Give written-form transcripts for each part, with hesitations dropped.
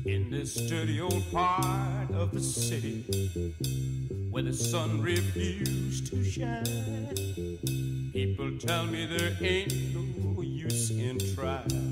In this dirty old part of the city where the sun refused to shine, people tell me there ain't no use in trying.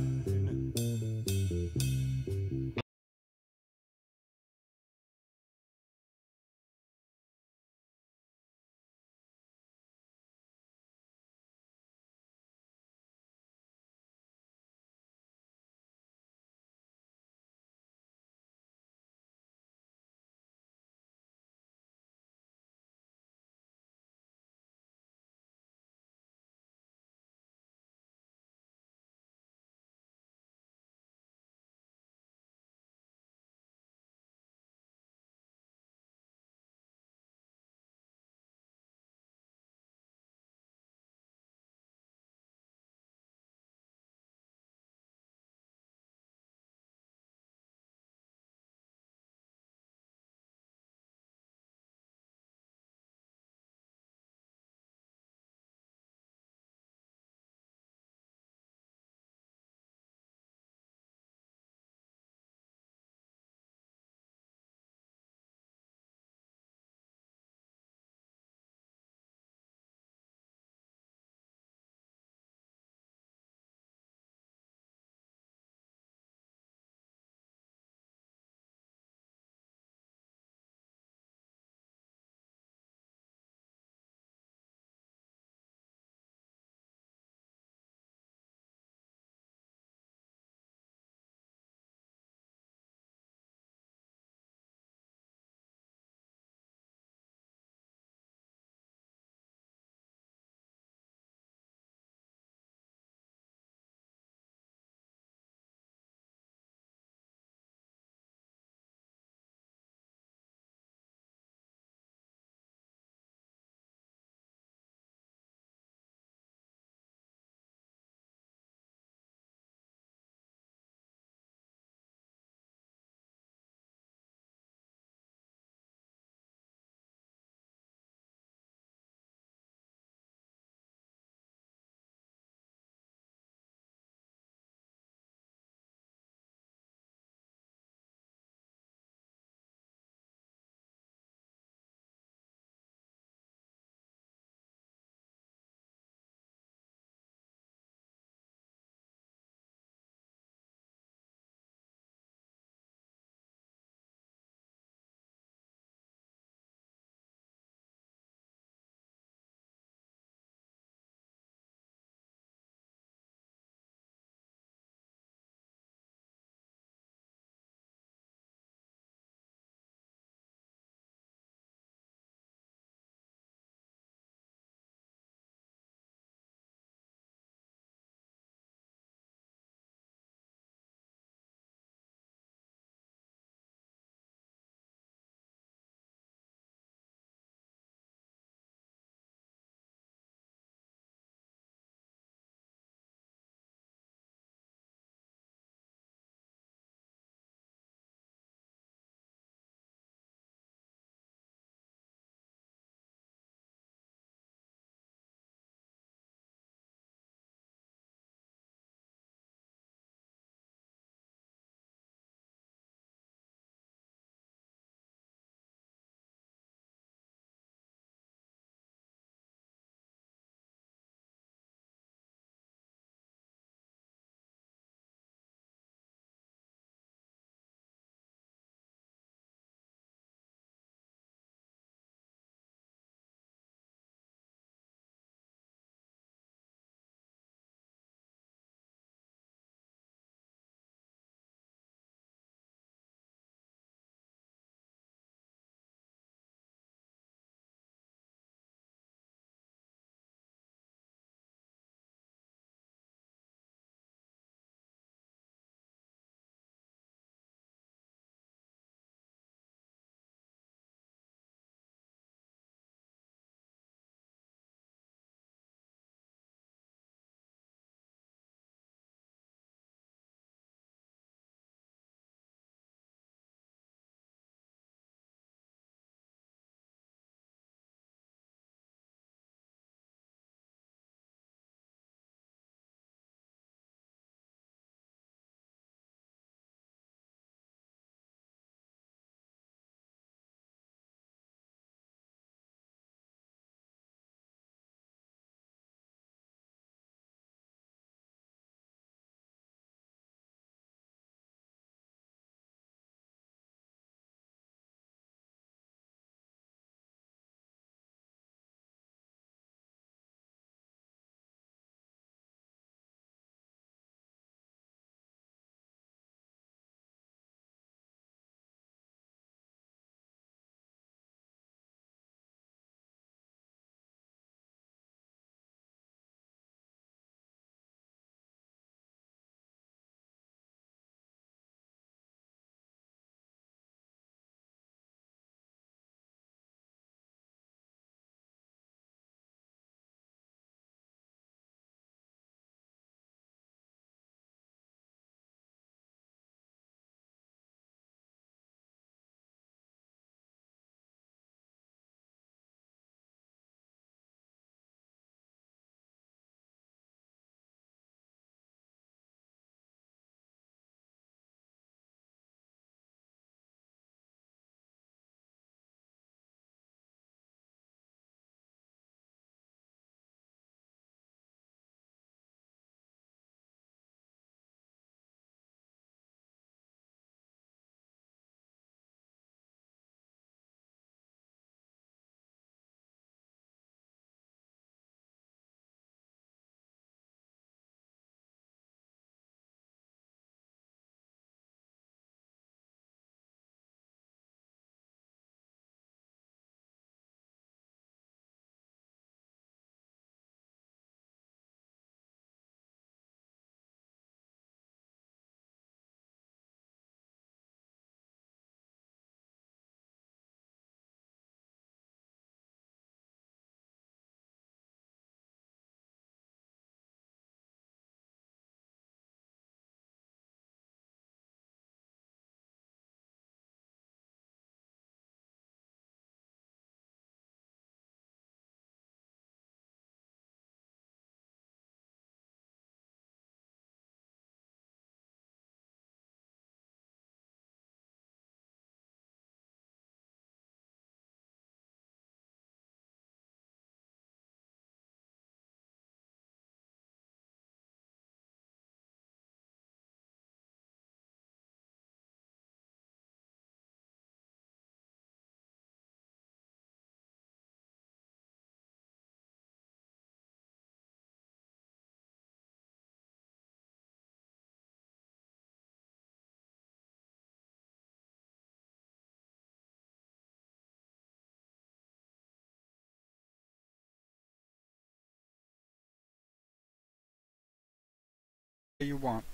you want.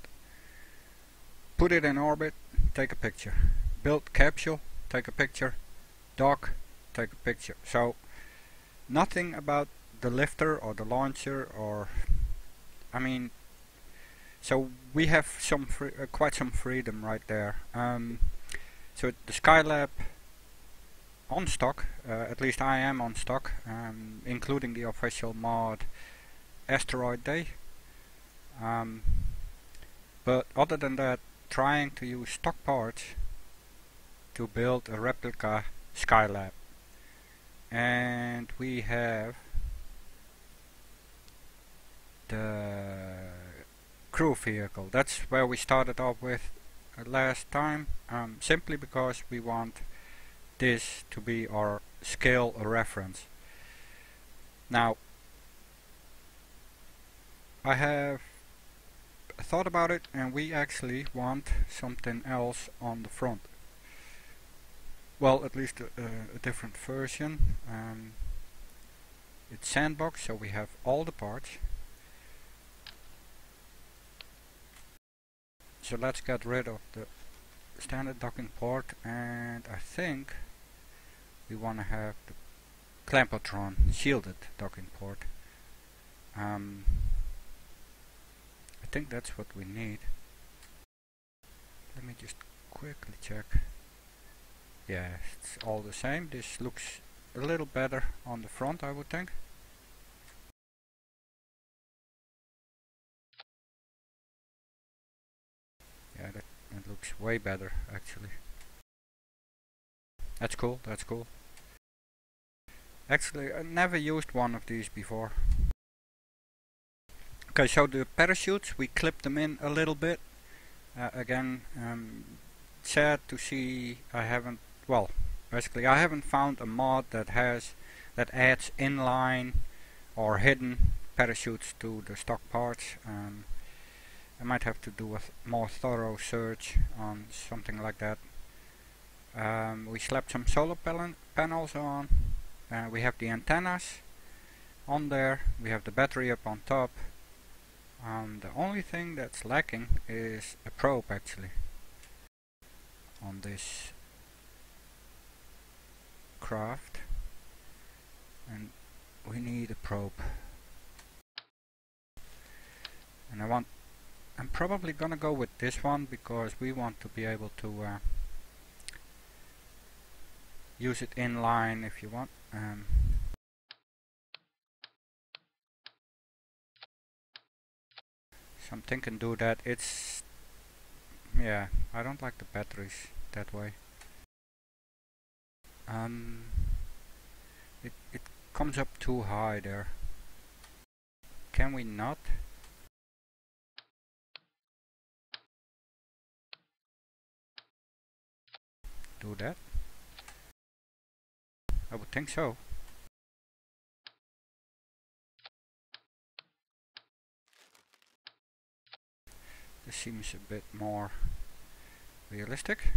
Put it in orbit, take a picture. Build capsule, take a picture. Dock, take a picture. So nothing about the lifter or the launcher, or so we have some quite some freedom right there. So the SkyLab on stock, at least I am on stock, including the official mod Asteroid Day. But other than that, trying to use stock parts to build a replica SkyLab. And we have the crew vehicle. That's where we started off with last time, simply because we want this to be our scale reference. Now, I have thought about it, and we actually want something else on the front. Well, at least a different version. It's Sandbox, so we have all the parts. So let's get rid of the standard docking port, and I think we want to have the Clampotron shielded docking port. I think that's what we need. Let me just quickly check. Yeah, it's all the same. This looks a little better on the front, I would think. Yeah, that looks way better actually. That's cool, that's cool. Actually, I never used one of these before. Okay, so the parachutes, we clipped them in a little bit. Again, sad to see I haven't found a mod that adds inline or hidden parachutes to the stock parts. I might have to do a more thorough search on something like that. We slapped some solar panels on. We have the antennas on there. We have the battery up on top. The only thing that's lacking is a probe actually on this craft, and we need a probe. And I'm probably gonna go with this one because we want to be able to use it inline if you want. Something can do that. Yeah, I don't like the batteries that way. It comes up too high there. Can we not? Do that? I would think so. This seems a bit more realistic.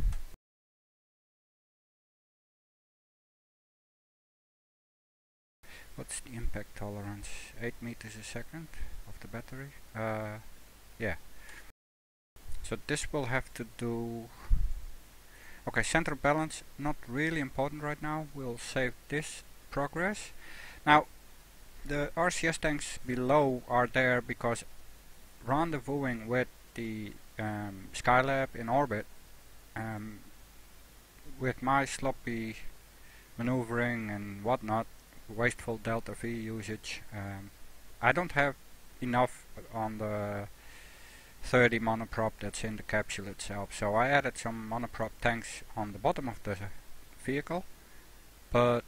What's the impact tolerance? 8 meters a second of the battery? Yeah. So this will have to do... Okay, center balance, not really important right now. We'll save this progress. Now, the RCS tanks below are there because rendezvousing with the SkyLab in orbit, with my sloppy maneuvering and whatnot, wasteful delta V usage, I don't have enough on the 30 monoprop that's in the capsule itself, so I added some monoprop tanks on the bottom of the vehicle. But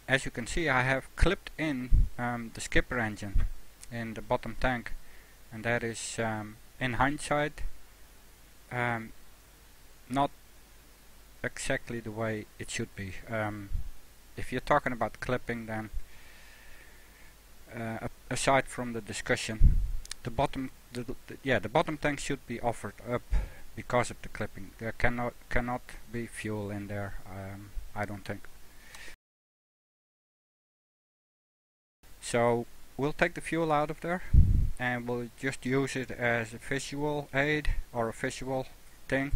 as you can see, I have clipped in the skipper engine in the bottom tank, and that is in hindsight not exactly the way it should be. If you're talking about clipping, then aside from the discussion, the bottom tank should be offered up because of the clipping. There cannot be fuel in there, I don't think. So we'll take the fuel out of there, and we'll just use it as a visual aid or a visual thing.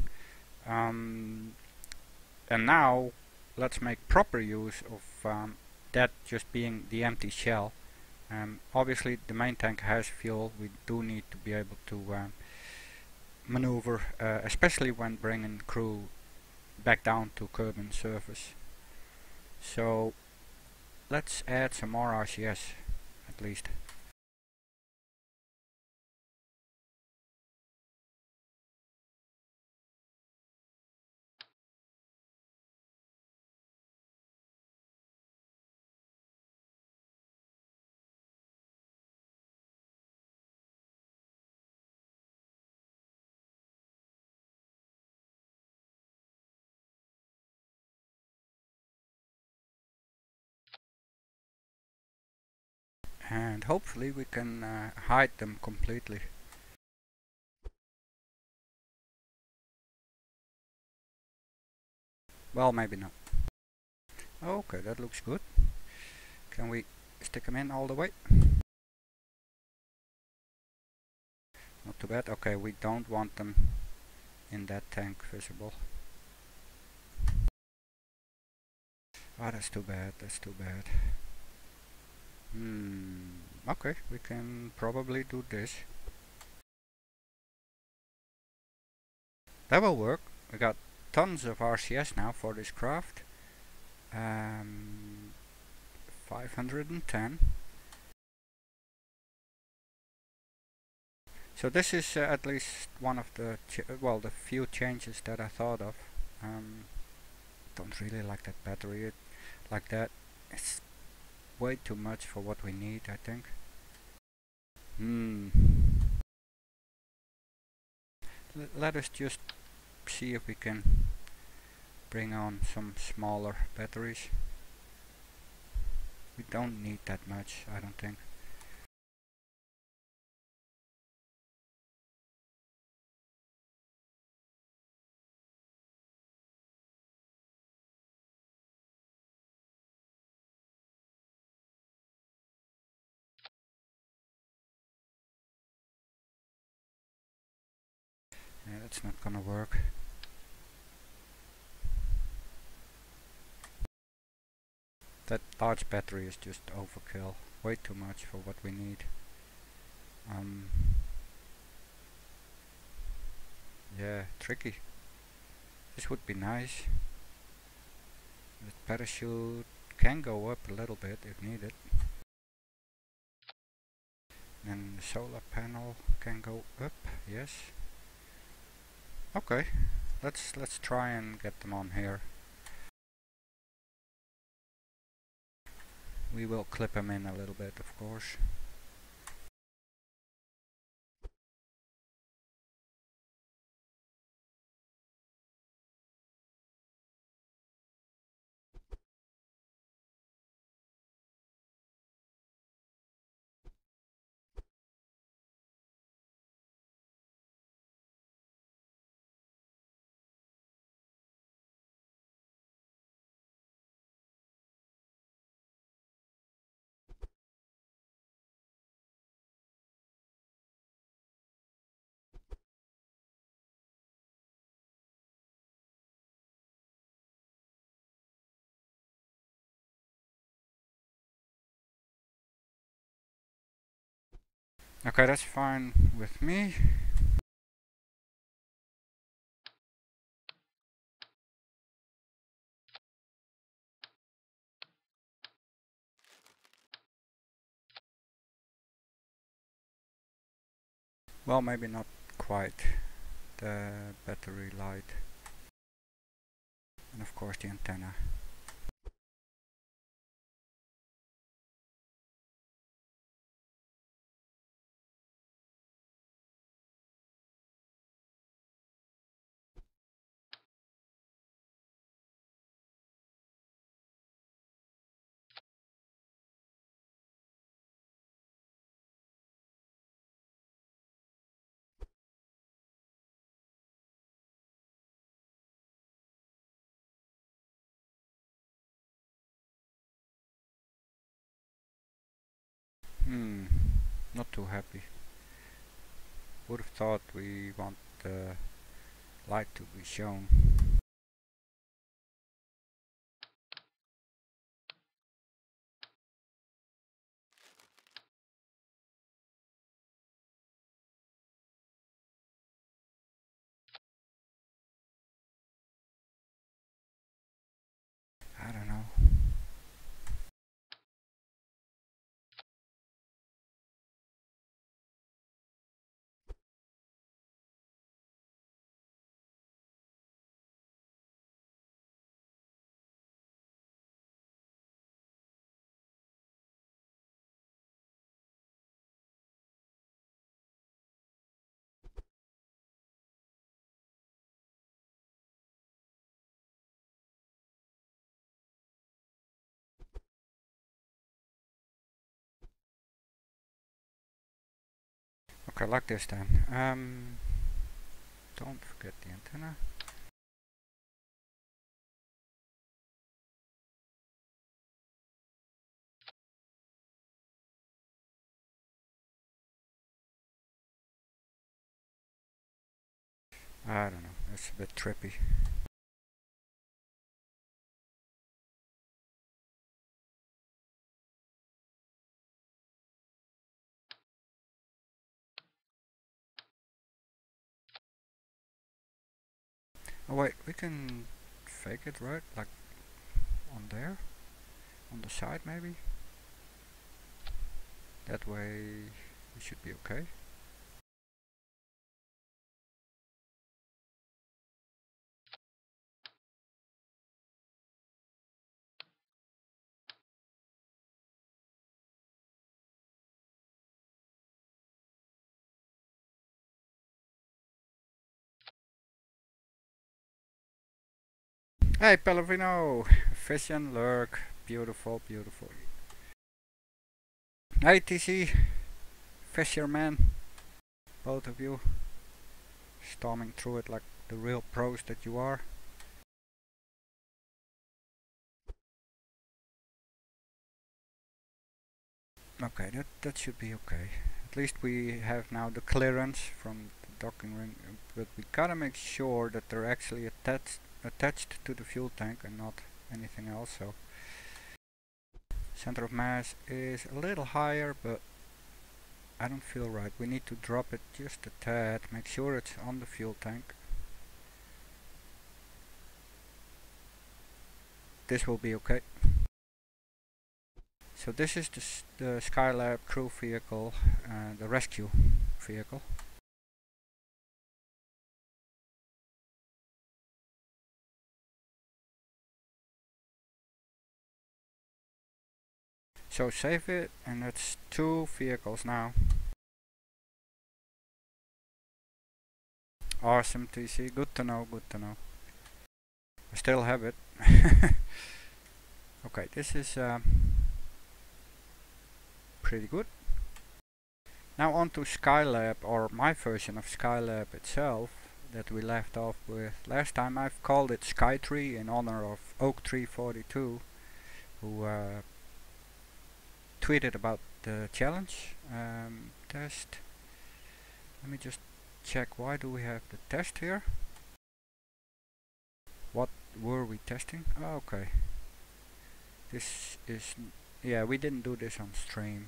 And now let's make proper use of that just being the empty shell. Obviously the main tank has fuel. We do need to be able to maneuver, especially when bringing crew back down to Kerbal surface. So let's add some more RCS at least. And hopefully we can hide them completely. Well, maybe not. Okay, that looks good. Can we stick them in all the way? Not too bad. Okay, we don't want them in that tank visible. Oh, that's too bad, that's too bad. Okay, we can probably do this. That will work. We got tons of RCS now for this craft. 510. So this is at least one of the the few changes that I thought of. Don't really like that battery like that. It's way too much for what we need, I think. Let us just see if we can bring on some smaller batteries. We don't need that much, I don't think. Yeah, that's not gonna work. That large battery is just overkill. Way too much for what we need. Yeah, tricky. This would be nice. The parachute can go up a little bit if needed. And the solar panel can go up, yes. Okay, let's try and get them on here. We will clip them in a little bit, of course. Okay, that's fine with me. Well, maybe not quite. The battery light. And of course the antenna. Not too happy. Would have thought we want the light to be shown. I don't know. Okay, like this then. Don't forget the antenna. I don't know, it's a bit trippy. Oh wait, we can fake it, right? Like on there? On the side maybe? That way we should be okay. Hey Pellerino! Fish and lurk. Beautiful, beautiful. Hey TC! Fisherman! Both of you. Storming through it like the real pros that you are. Okay, that should be okay. At least we have now the clearance from the docking ring, but we gotta make sure that they're actually attached to the fuel tank and not anything else. So center of mass is a little higher, but I don't feel right. We need to drop it just a tad, make sure it's on the fuel tank. This will be okay. So this is the SkyLab crew vehicle, the rescue vehicle. So save it, and that's 2 vehicles now. Awesome TC, good to know, good to know. I still have it. Okay, this is pretty good. Now on to SkyLab, or my version of SkyLab itself, that we left off with last time. I've called it Sky3 in honor of OakTree42, who tweeted about the challenge test. Let me just check, why do we have the test here? What were we testing? Oh, okay. This is, yeah, we didn't do this on stream.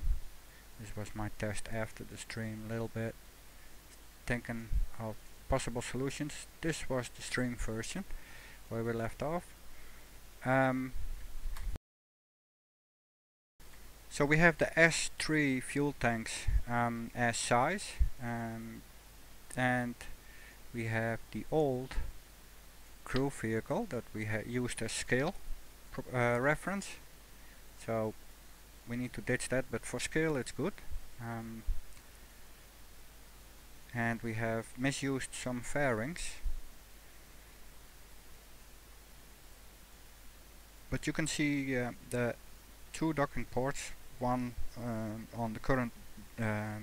This was my test after the stream a little bit. Thinking of possible solutions. This was the stream version where we left off. So we have the S3 fuel tanks as size, and we have the old crew vehicle that we used as scale reference. So we need to ditch that, but for scale it's good. And we have misused some fairings, but you can see the 2 docking ports, one on the current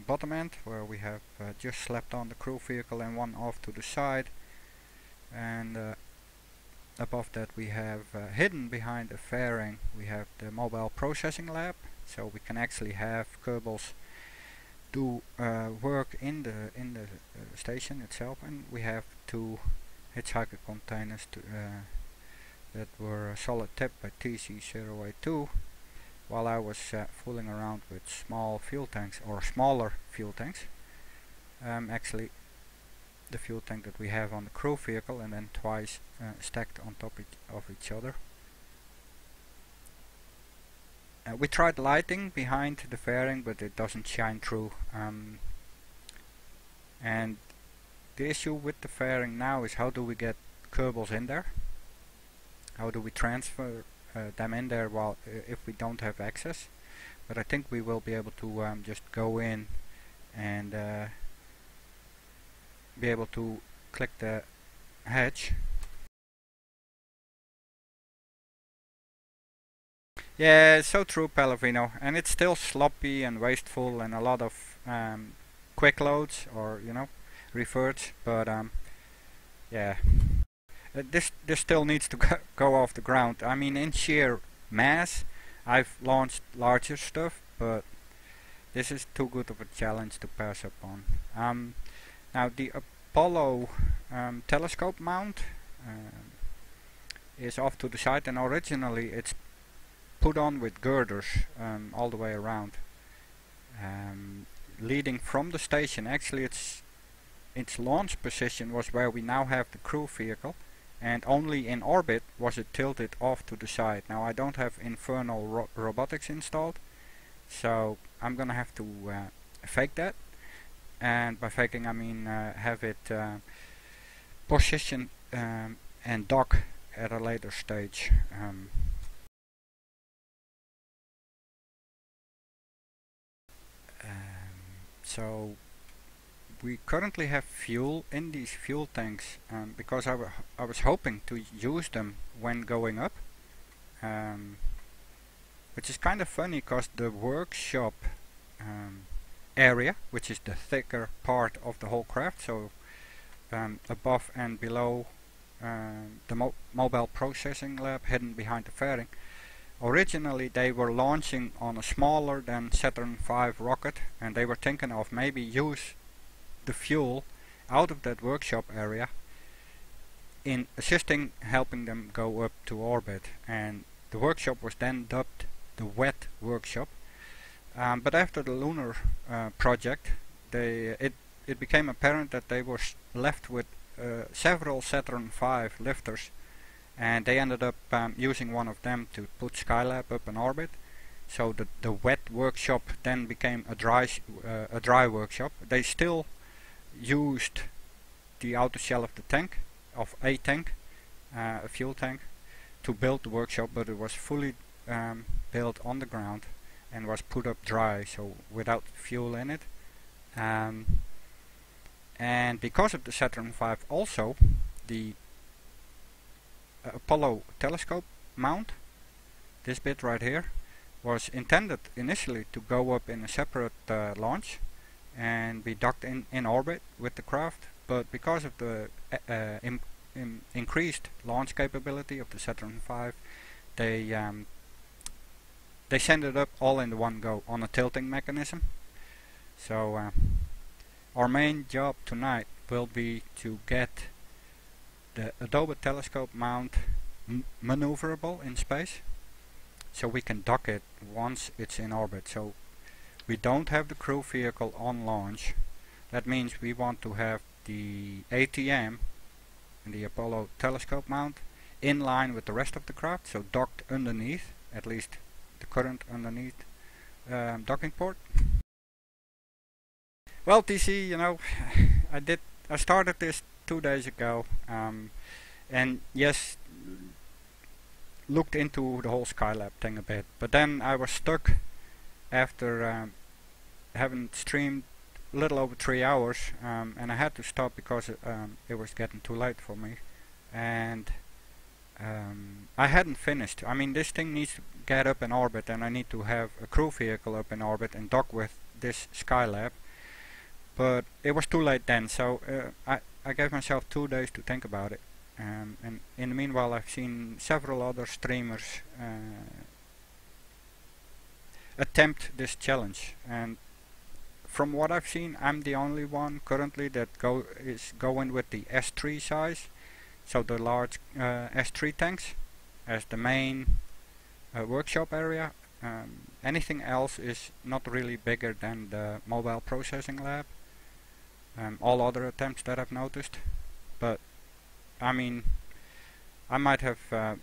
bottom end where we have just slapped on the crew vehicle, and one off to the side, and above that we have hidden behind a fairing we have the mobile processing lab, so we can actually have Kerbal's do work in the station itself, and we have 2 hitchhiker containers that were solid tipped by TC082, while I was fooling around with small fuel tanks, or smaller fuel tanks. Actually, the fuel tank that we have on the crew vehicle, and then twice stacked on top of each other. We tried lighting behind the fairing, but it doesn't shine through. And the issue with the fairing now is, how do we get Kerbals in there? How do we transfer them in there while if we don't have access? But I think we will be able to just go in and be able to click the hatch. Yeah, so true, Pellegrino, and it's still sloppy and wasteful and a lot of quick loads, or reverts, but yeah, this still needs to go off the ground. I mean, in sheer mass I've launched larger stuff, but this is too good of a challenge to pass up on. Now the Apollo telescope mount is off to the side, and originally it's put on with girders all the way around, leading from the station. Actually, its launch position was where we now have the crew vehicle, and only in orbit was it tilted off to the side. Now I don't have infernal robotics installed, so I'm gonna have to fake that, and by faking I mean have it position and dock at a later stage. So we currently have fuel in these fuel tanks, because I was hoping to use them when going up, which is kind of funny because the workshop area, which is the thicker part of the whole craft, so above and below the mobile processing lab hidden behind the fairing, originally they were launching on a smaller than Saturn V rocket, and they were thinking of maybe use the fuel out of that workshop area in assisting helping them go up to orbit, and the workshop was then dubbed the wet workshop. But after the lunar project, it became apparent that they were left with several Saturn V lifters, and they ended up using one of them to put SkyLab up in orbit. So the wet workshop then became a dry workshop. They still used the outer shell of the tank, of a tank, a fuel tank, to build the workshop, but it was fully built on the ground and was put up dry, so without fuel in it. And because of the Saturn V also, the Apollo telescope mount, this bit right here, was intended initially to go up in a separate launch and be docked in orbit with the craft, but because of the increased launch capability of the Saturn V, they send it up all in one go on a tilting mechanism. So our main job tonight will be to get the Adobe telescope mount maneuverable in space, so we can dock it once it's in orbit. So we don't have the crew vehicle on launch. That means we want to have the ATM and the Apollo telescope mount in line with the rest of the craft, so docked underneath, at least the current underneath docking port. Well, TC, you know, I started this 2 days ago, and yes, looked into the whole SkyLab thing a bit, but then I was stuck after having streamed a little over 3 hours, and I had to stop because it was getting too late for me, and I hadn't finished. I mean, this thing needs to get up in orbit, and I need to have a crew vehicle up in orbit and dock with this SkyLab, but it was too late then, so I gave myself 2 days to think about it. And in the meanwhile, I've seen several other streamers attempt this challenge, and from what I've seen, I'm the only one currently that is going with the S3 size, so the large S3 tanks as the main workshop area. Anything else is not really bigger than the mobile processing lab. All other attempts that I've noticed, but I mean, I might have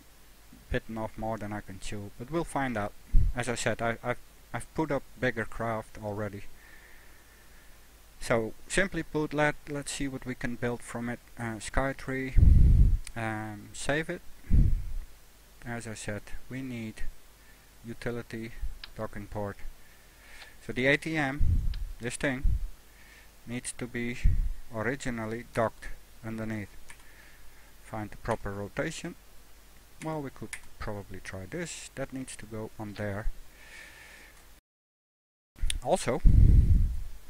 bitten off more than I can chew, but we'll find out. As I said, I've put up bigger craft already. So simply put, let's see what we can build from it. Skytree, save it. As I said, we need utility docking port. So the ATM, this thing, needs to be originally docked underneath. Find the proper rotation. Well, we could probably try this. That needs to go on there. Also,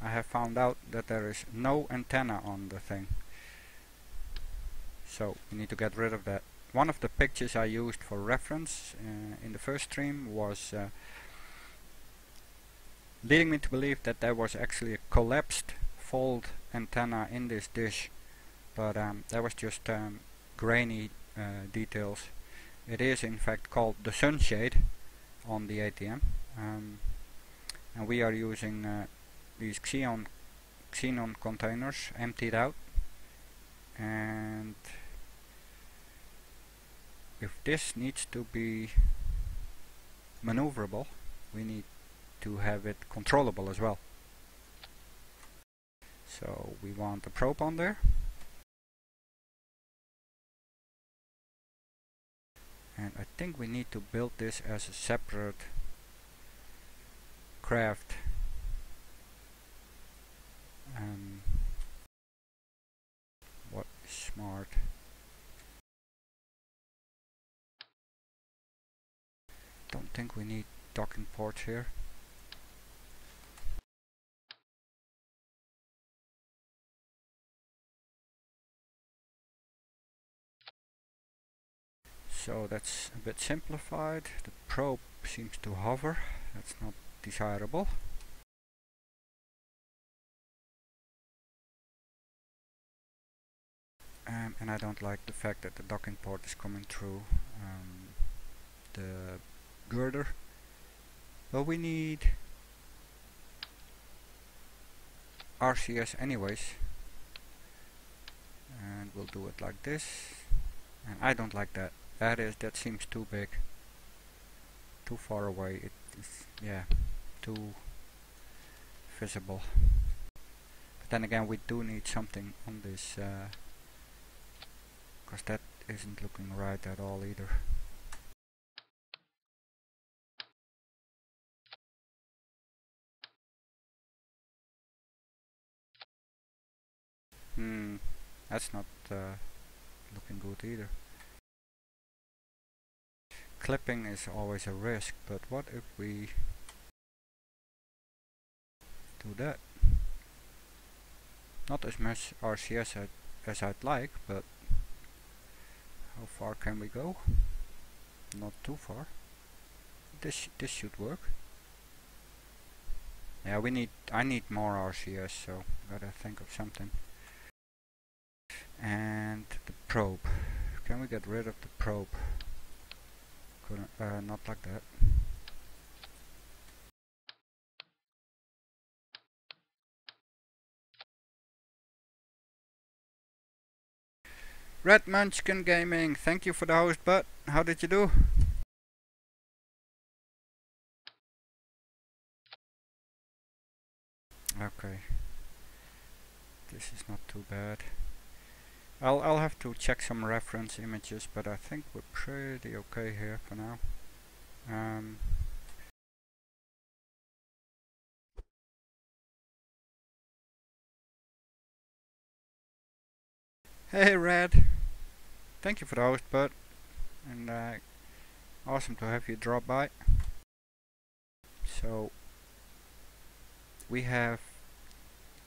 I have found out that there is no antenna on the thing, so we need to get rid of that. One of the pictures I used for reference in the first stream was leading me to believe that there was actually a collapsed fold antenna in this dish, but that was just grainy details. It is in fact called the sunshade on the ATM, and we are using these xenon containers emptied out, and if this needs to be maneuverable, we need to have it controllable as well. So we want a probe on there, and I think we need to build this as a separate craft. What is smart? Don't think we need docking ports here. So that's a bit simplified. The probe seems to hover. That's not desirable. And I don't like the fact that the docking port is coming through the girder. But we need RCS anyways, and we'll do it like this. And I don't like that. That seems too big, too far away. It is, yeah, too visible. But then again, we do need something on this, because that isn't looking right at all either. That's not looking good either. Clipping is always a risk, but what if we do that? Not as much RCS as I'd like, but how far can we go? Not too far. This should work. Yeah, I need more RCS, so gotta think of something. And the probe. Can we get rid of the probe? Not like that. Red Munchkin Gaming, thank you for the host, but how did you do? Okay. This is not too bad. I'll have to check some reference images, but I think we're pretty okay here for now. Hey Red, thank you for the host, bud, and awesome to have you drop by. So we have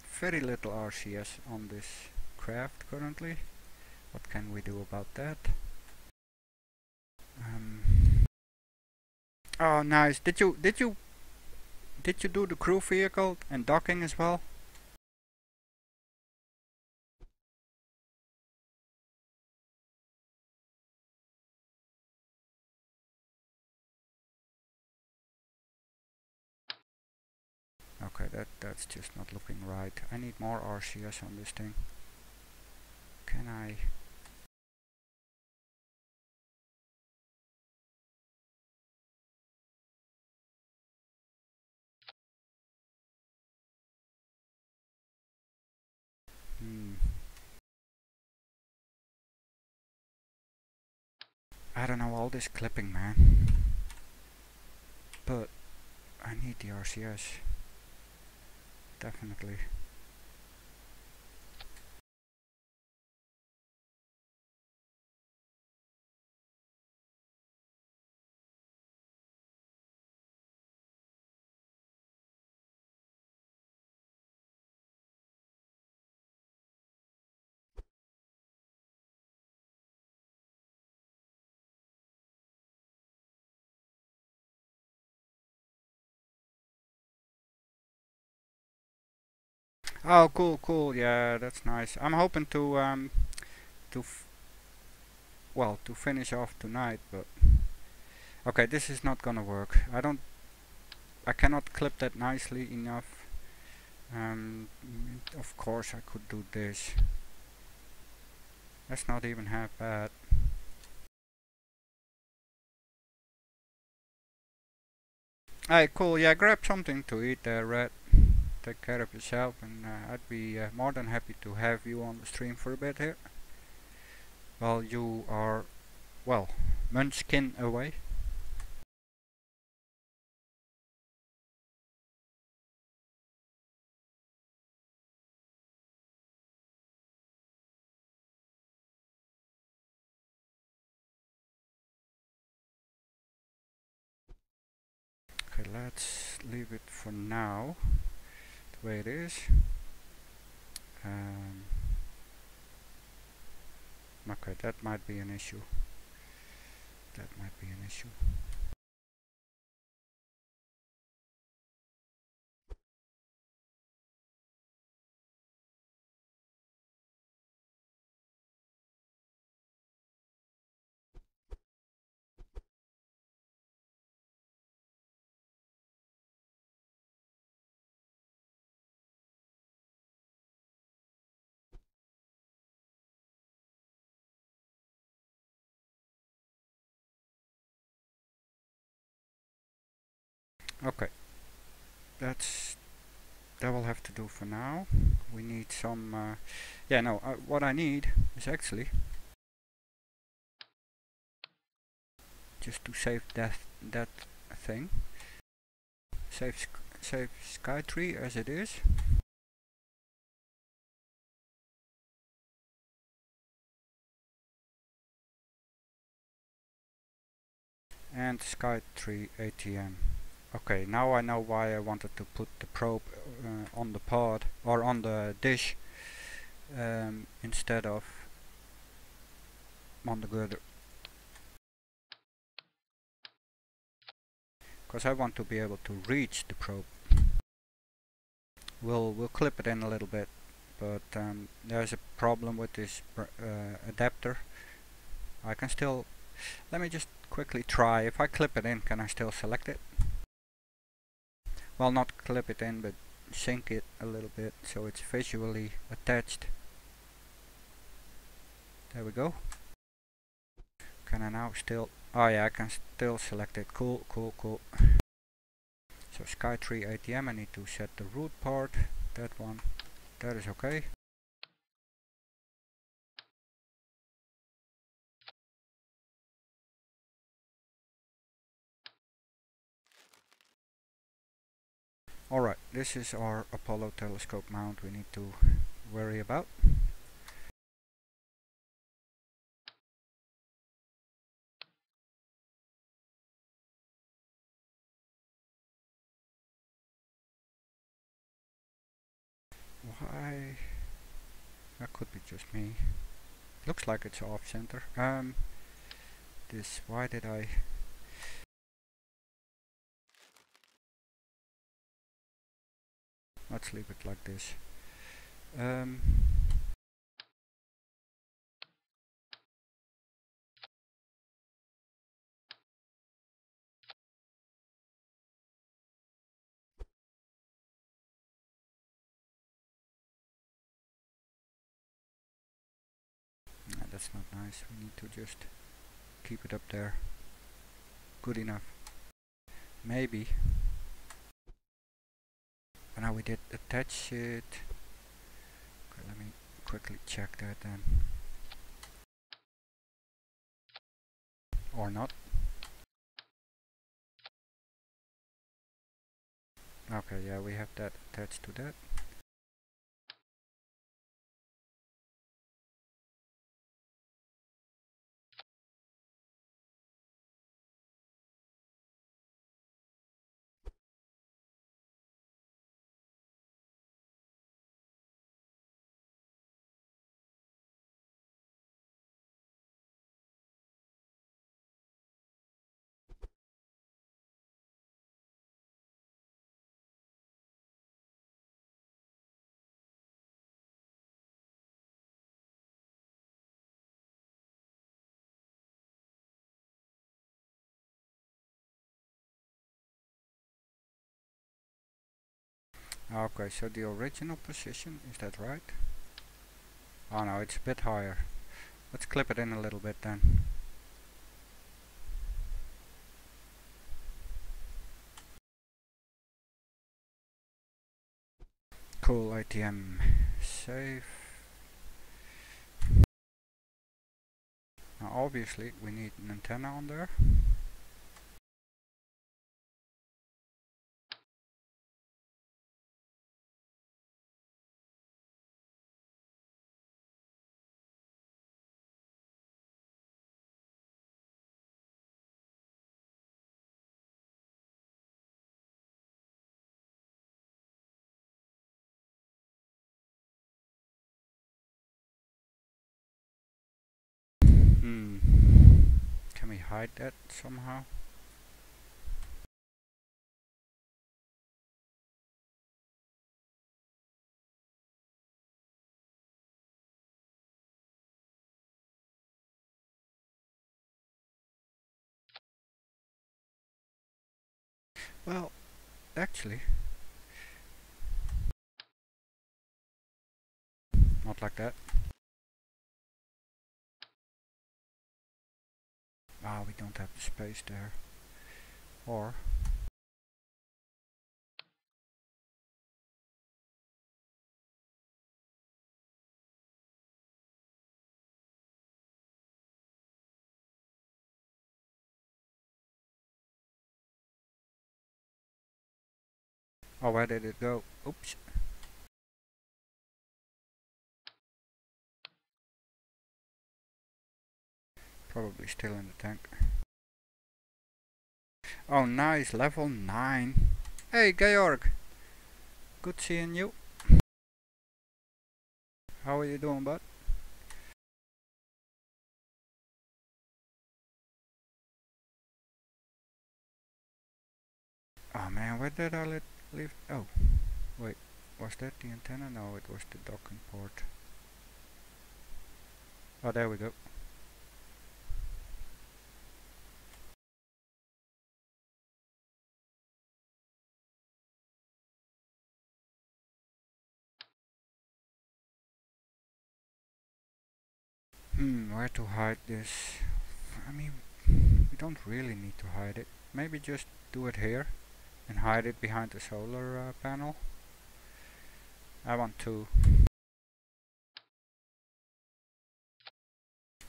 very little RCS on this craft currently. What can we do about that? Oh, nice. Did you Did you do the crew vehicle and docking as well? Okay, that's just not looking right. I need more RCS on this thing. Can I? I don't know, all this clipping, man. But I need the RCS. Definitely. Oh, cool, cool. Yeah, that's nice. I'm hoping to to finish off tonight, but okay, this is not gonna work. I cannot clip that nicely enough. Of course I could do this. That's not even half bad. Hey, cool. Yeah, grab something to eat there, Red. Take care of yourself, and I'd be more than happy to have you on the stream for a bit here. While you are, well, munchkin away. Okay, let's leave it for now the way it is. Okay, that might be an issue. That might be an issue. Okay, that will have to do for now. We need some yeah, no, what I need is actually just to save that thing. Save Skytree as it is. And Skytree ATM. Okay, now I know why I wanted to put the probe on the pod or on the dish instead of on the girder. Because I want to be able to reach the probe. We'll clip it in a little bit, but there's a problem with this adapter. I can still, let me just quickly try. If I clip it in, can I still select it? Well, not clip it in, but sink it a little bit so it's visually attached. There we go. Can I now still, oh yeah, I can still select it. Cool, cool, cool. So Skytree ATM, I need to set the root part, that one, that is okay. Alright, this is our Apollo telescope mount we need to worry about. Why? That could be just me. Looks like it's off center. Why did I Let's leave it like this. That's not nice. We need to just keep it up there. Good enough. Maybe. But now we did attach it. Okay, let me quickly check that then. Or not. Okay, yeah, we have that attached to that. Okay, so the original position, is that right? Oh no, it's a bit higher. Let's clip it in a little bit then. Cool, ATM. Save. Now obviously we need an antenna on there. Can we hide that somehow? Well, actually, not like that. Ah, we don't have the space there. Or oh, where did it go? Oops. Probably still in the tank. Oh, nice, level 9. Hey, Georg. Good seeing you. How are you doing, bud? Oh man, where did I leave? Oh, wait, was that the antenna? No, it was the docking port. Oh, there we go. Where to hide this? I mean, we don't really need to hide it. Maybe just do it here and hide it behind the solar panel. I want to.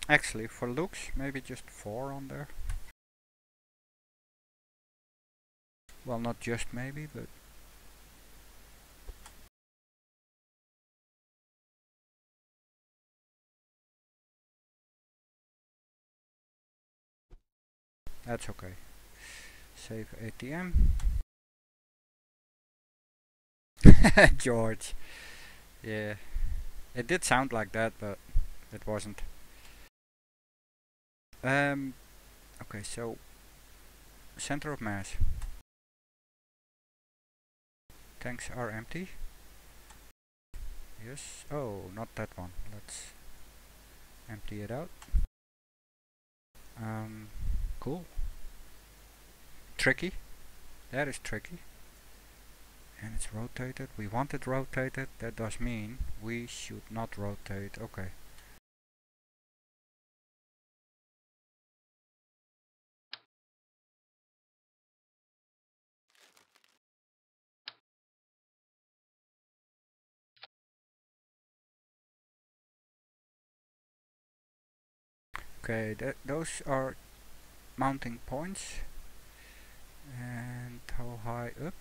Actually, for looks, maybe just 4 on there. Well, not just maybe, but that's okay. Save ATM. George. Yeah. It did sound like that, but it wasn't. Okay, so center of mass. Tanks are empty. Yes. Oh, not that one. Let's empty it out. Cool. Tricky. That is tricky. And it's rotated. We want it rotated. That does mean we should not rotate. Okay. Okay, those are mounting points. And how high up?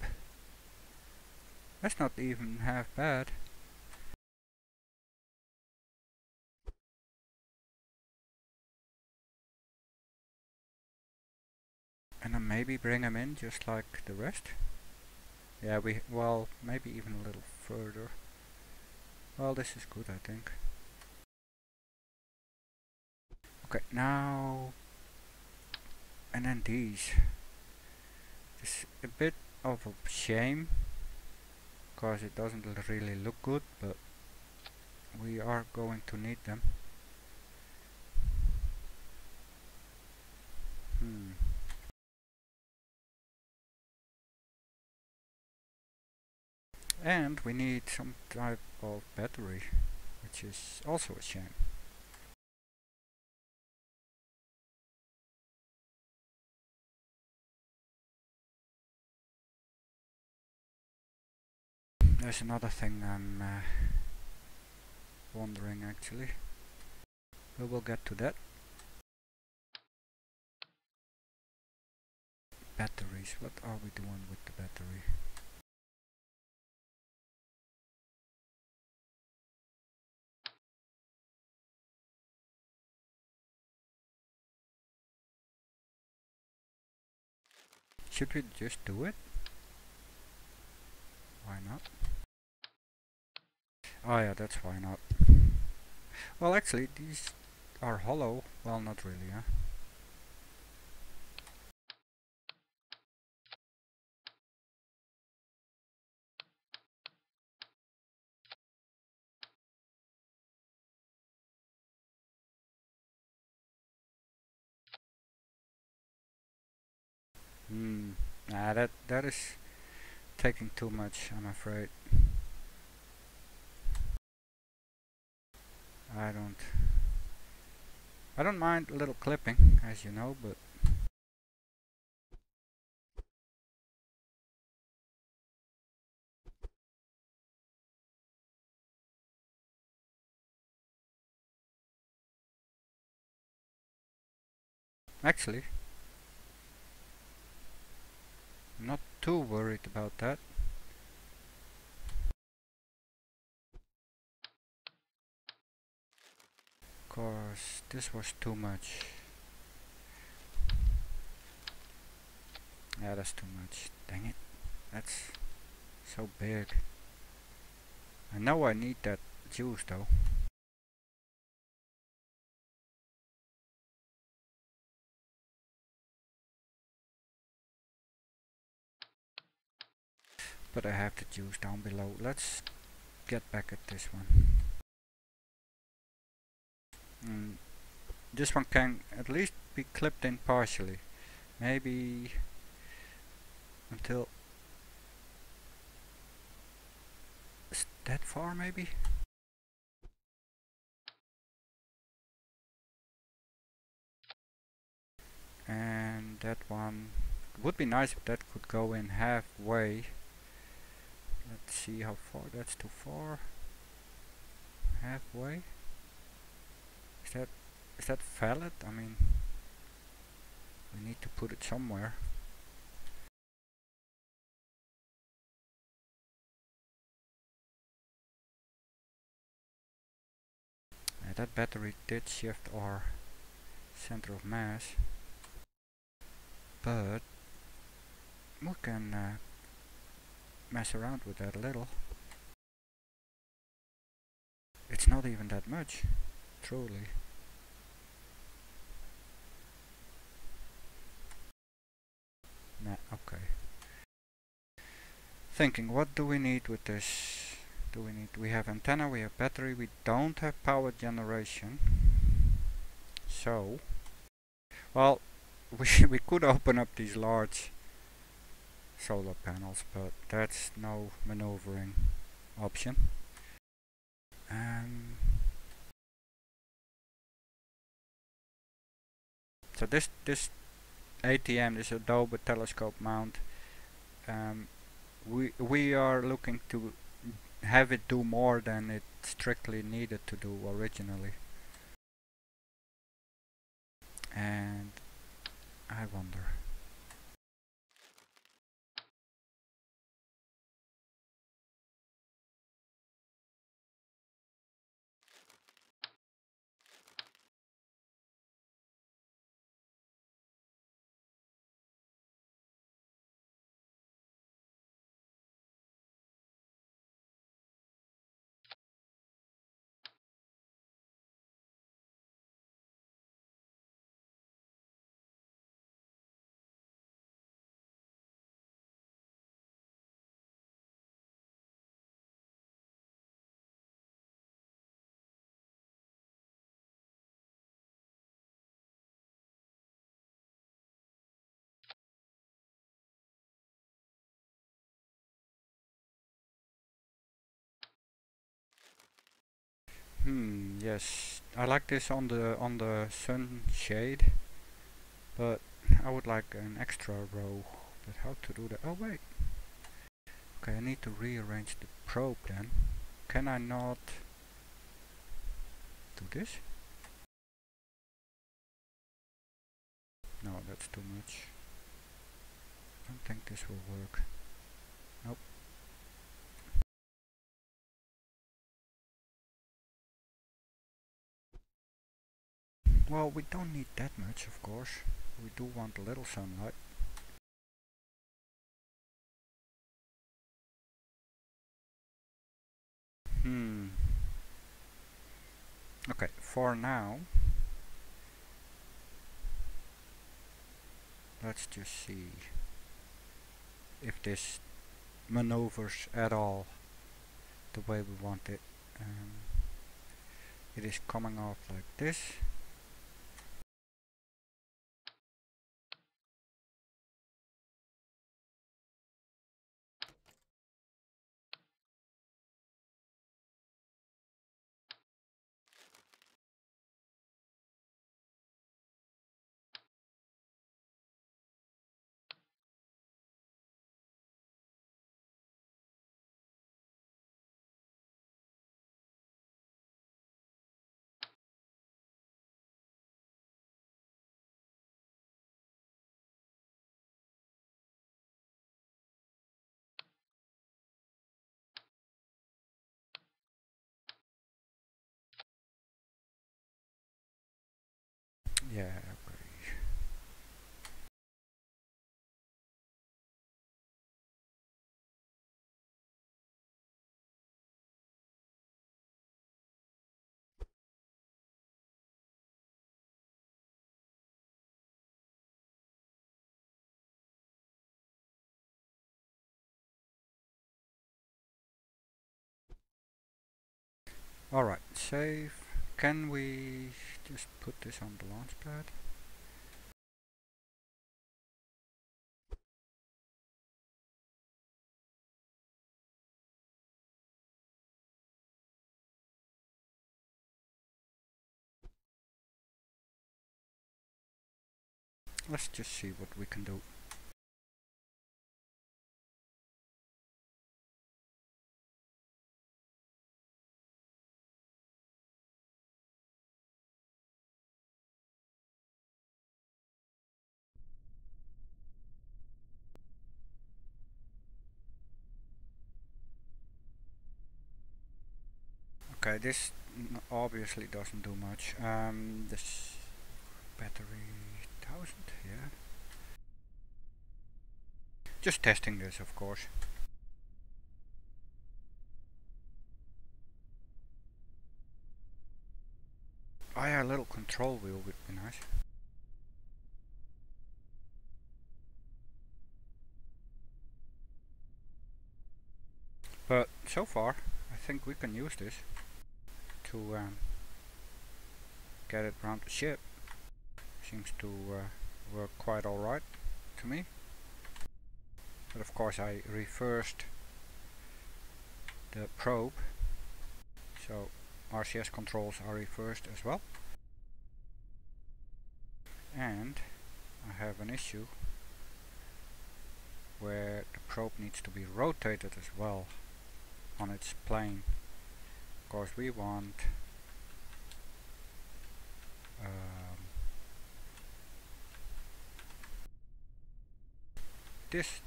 That's not even half bad. And then maybe bring them in just like the rest. Yeah, well, maybe even a little further. Well, this is good, I think. Okay, now, and then these. It's a bit of a shame, because it doesn't really look good, but we are going to need them. And we need some type of battery, which is also a shame. There's another thing I'm wondering actually, but we'll get to that. Batteries, what are we doing with the battery? Should we just do it? Why not? Oh yeah, that's why not. Well, actually, these are hollow. Well, not really, huh? Nah, that is taking too much, I'm afraid. I don't mind a little clipping, as you know, but actually, I'm not too worried about that. Cause this was too much. Yeah, that's too much. Dang it. That's so big. I know I need that juice though. But I have the juice down below. Let's get back at this one. This one can at least be clipped in partially. Maybe until that far, maybe? And that one would be nice if that could go in halfway. Let's see how far. That's too far. Halfway. Is that valid? I mean, we need to put it somewhere. That battery did shift our center of mass, but we can mess around with that a little. It's not even that much, truly. Nah, okay. Thinking, what do we need with this do we need? We have antenna, we have battery, we don't have power generation. So, well, we could open up these large solar panels, but that's no maneuvering option. So this ATM, this Adobe telescope mount, we are looking to have it do more than it strictly needed to do originally. And I wonder. Yes, I like this on the sunshade, but I would like an extra row. But how to do that? Oh wait. Okay, I need to rearrange the probe then. Can I not do this? No, that's too much. I don't think this will work. Nope. Well, we don't need that much, of course. We do want a little sunlight. Okay, for now, let's just see if this maneuvers at all the way we want it. It is coming off like this. Yeah, okay. Alright, save. Can we just put this on the launch pad? Let's just see what we can do. Okay, this obviously doesn't do much. This battery 1000, yeah. Just testing this, of course. Oh yeah, a little control wheel would be nice. But so far, I think we can use this to get it around the ship. Seems to work quite alright to me. But of course I reversed the probe, so RCS controls are reversed as well. And I have an issue where the probe needs to be rotated as well on its plane. Of course we want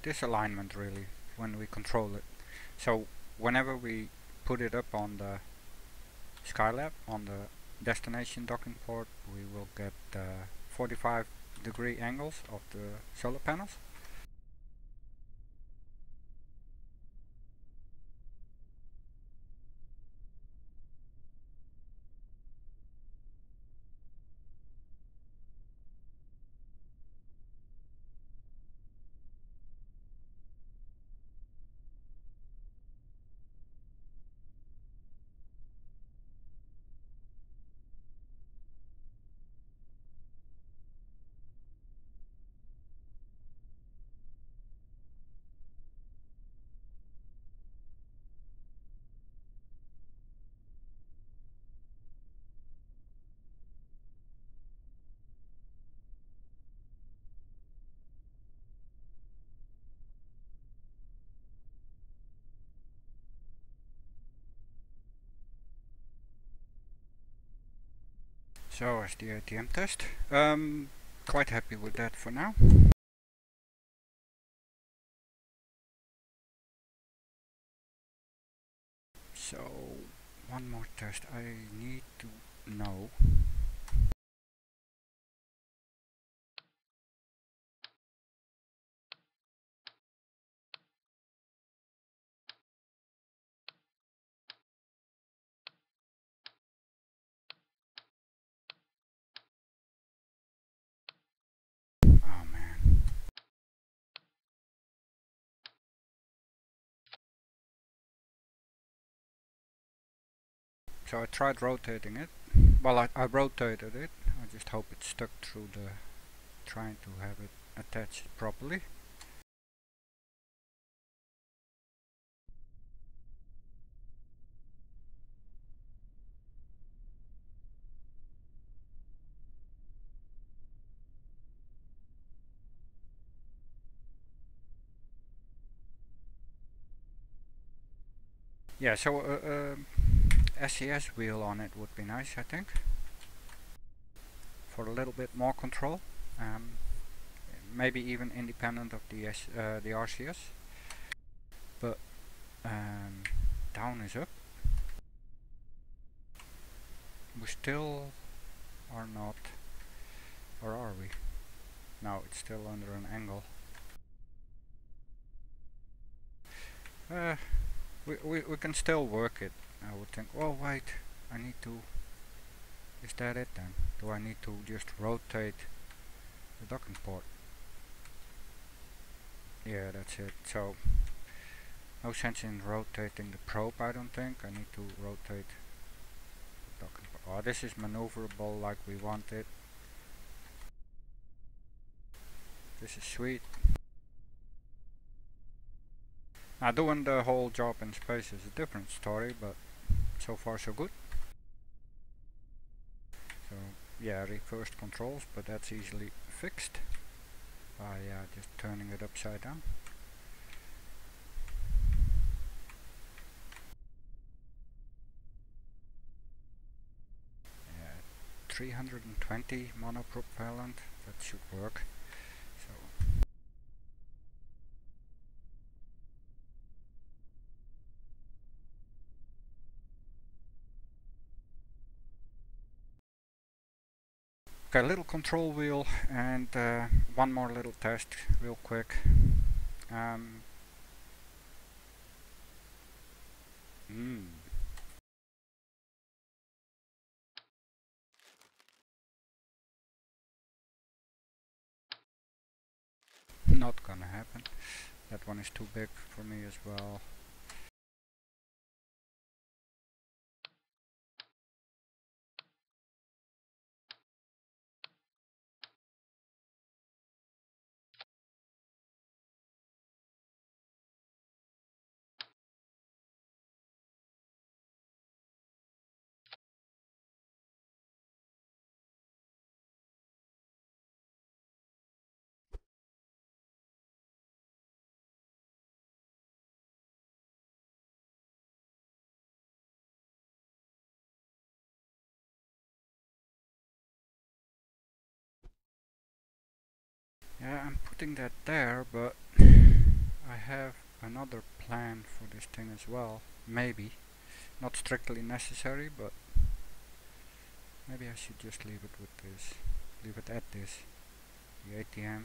this alignment really when we control it. So whenever we put it up on the SkyLab, on the destination docking port, we will get 45-degree angles of the solar panels. So as the ATM test, quite happy with that for now. So one more test I need to know. Oh man. So I tried rotating it. Well, I rotated it. I just hope it stuck through the trying to have it attached properly. Yeah, so SCS wheel on it would be nice, I think, for a little bit more control. Maybe even independent of the RCS. But down is up. We still are not, or are we? No, it's still under an angle. We can still work it. I would think, oh wait, I need to, is that it then? Do I need to just rotate the docking port? Yeah, that's it. So, no sense in rotating the probe, I don't think. I need to rotate the docking port. Oh, this is maneuverable like we want it. This is sweet. Now doing the whole job in space is a different story, but so far so good. So yeah, reversed controls, but that's easily fixed by just turning it upside down. Yeah, 320 monopropellant, that should work. So okay, little control wheel and one more little test real quick. Not gonna happen. That one is too big for me as well. Yeah, I'm putting that there, but I have another plan for this thing as well. Maybe. Not strictly necessary, but maybe I should just leave it with this. Leave it at this. The ATM.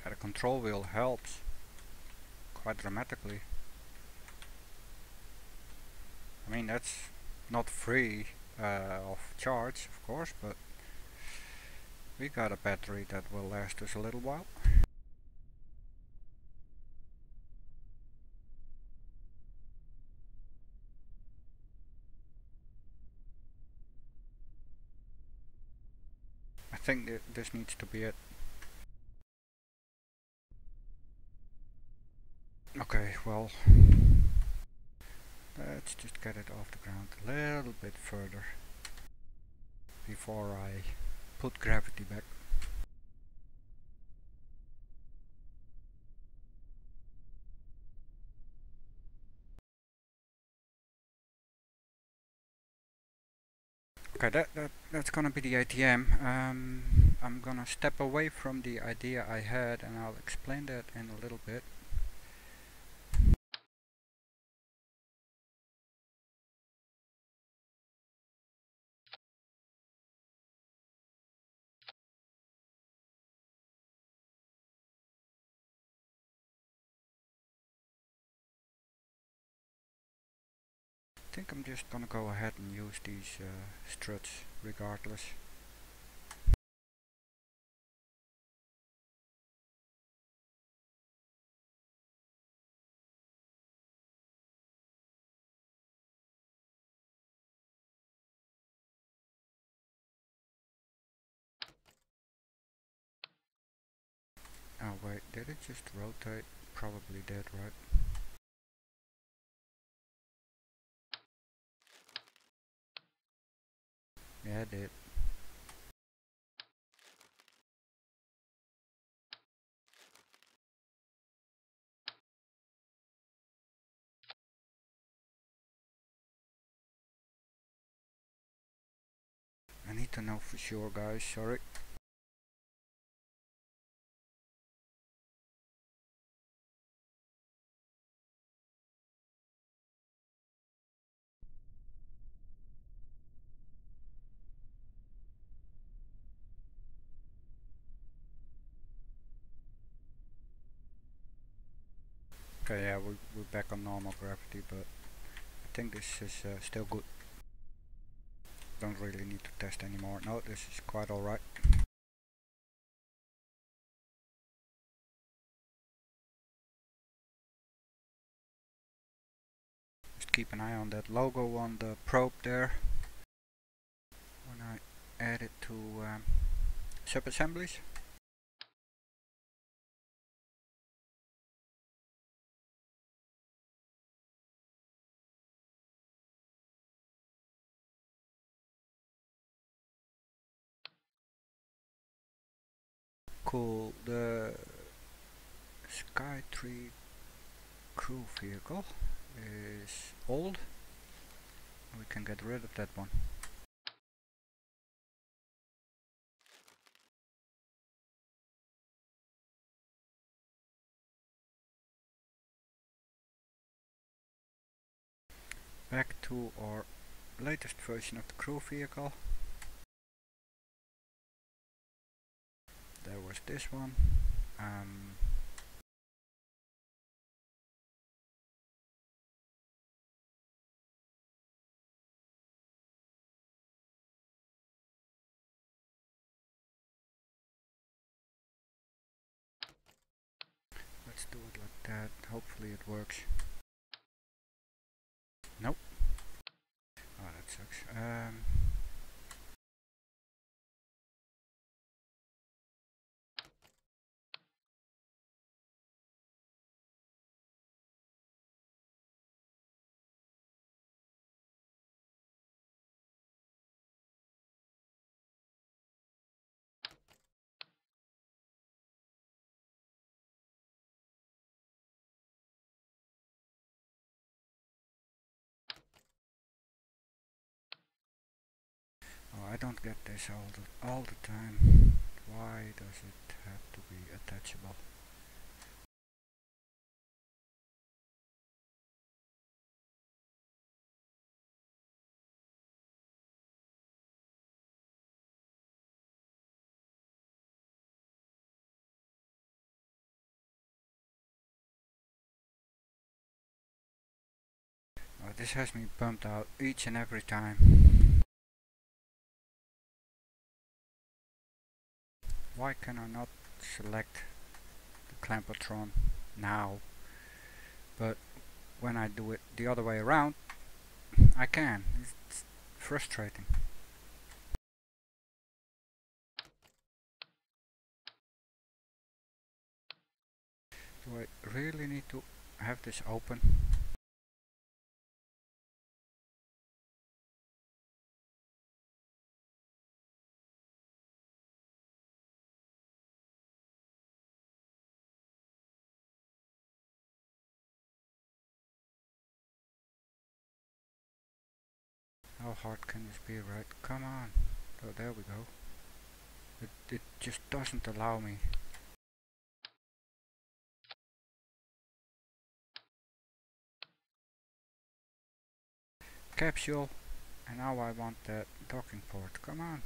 The control wheel helps quite dramatically. I mean, that's not free of charge, of course, but we got a battery that will last us a little while. I think this needs to be it. Okay, well, let's just get it off the ground a little bit further before I put gravity back. Okay, that's gonna be the ATM. I'm gonna step away from the idea I had, and I'll explain that in a little bit. I think I'm just gonna go ahead and use these struts regardless. Oh wait, did it just rotate? Probably did, right? Yeah, it did. I need to know for sure, guys, sorry. Okay, yeah, we're back on normal gravity, but I think this is still good. Don't really need to test anymore. No, this is quite alright. Just keep an eye on that logo on the probe there. When I add it to sub-assemblies. Cool, the Sky3 crew vehicle is old. We can get rid of that one. Back to our latest version of the crew vehicle. There was this one. Let's do it like that. Hopefully it works. Nope. Oh, that sucks. I don't get this all the time. Why does it have to be attachable? Oh, this has me bumped out each and every time. Why can I not select the clampotron now, but when I do it the other way around, I can. It's frustrating. Do I really need to have this open? How hard can this be, right? Come on. Oh, there we go. It just doesn't allow me. Capsule, and now I want that docking port. Come on.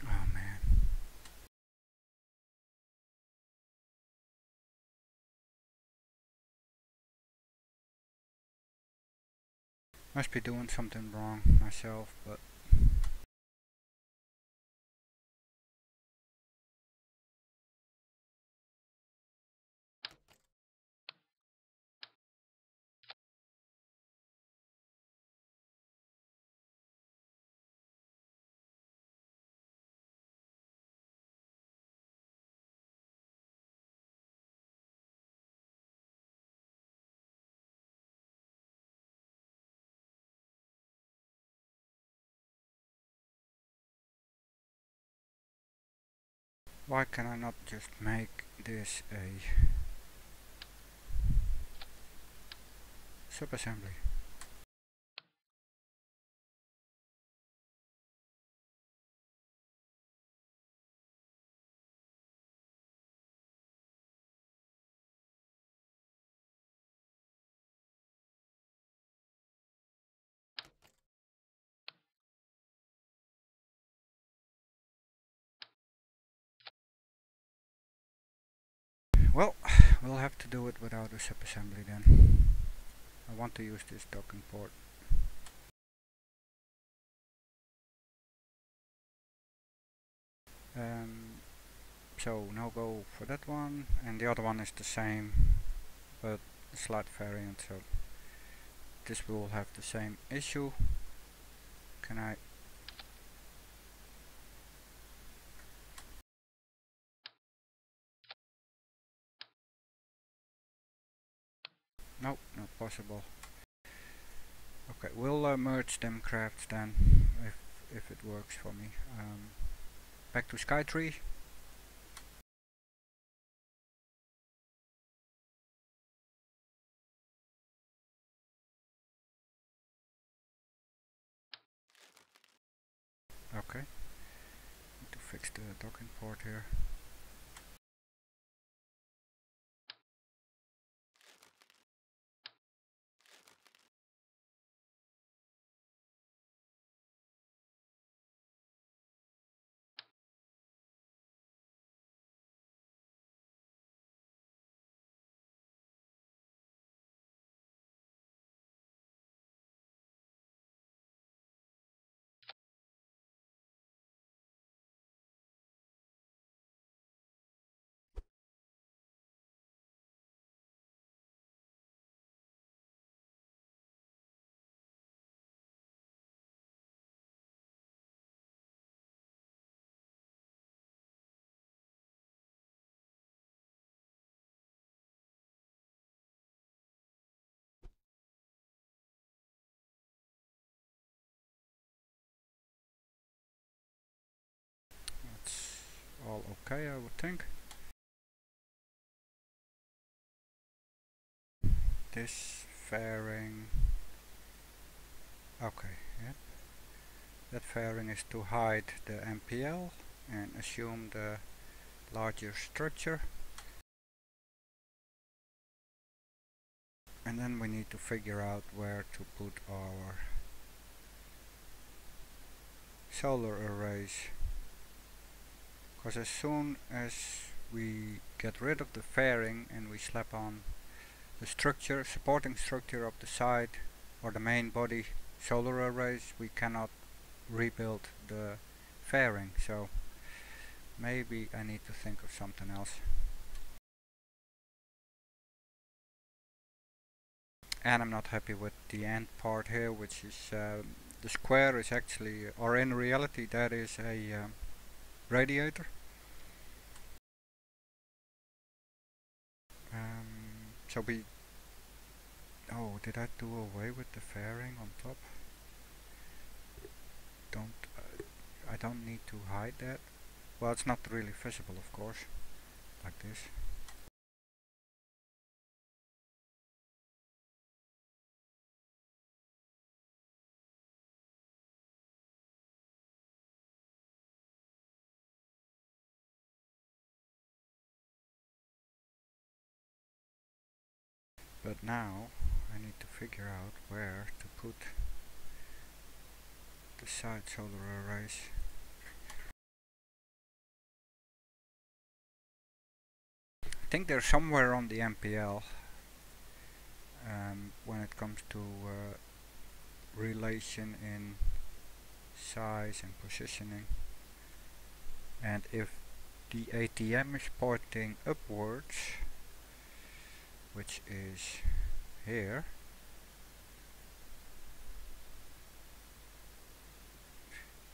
Oh man. Must be doing something wrong myself, but why can I not just make this a subassembly? Well, we'll have to do it without a subassembly then. I want to use this docking port. So no go for that one, and the other one is the same, but a slight variant, so this will have the same issue. Can I? Nope, not possible. Okay, we'll merge them crafts then, if it works for me. Back to Skytree. Okay, need to fix the docking port here. all okay, I would think. This fairing, okay, yep. That fairing is to hide the MPL and assume the larger structure. And then we need to figure out where to put our solar arrays. Because as soon as we get rid of the fairing and we slap on the structure, supporting structure of the side or the main body solar arrays, we cannot rebuild the fairing. So maybe I need to think of something else. And I'm not happy with the end part here, which is the square is actually, or in reality that is a radiator. So we, oh, did I do away with the fairing on top? I don't need to hide that. Well, it's not really visible, of course, like this. But now I need to figure out where to put the side solar arrays. I think they're somewhere on the MPL when it comes to relation in size and positioning. And if the ATM is pointing upwards, which is here,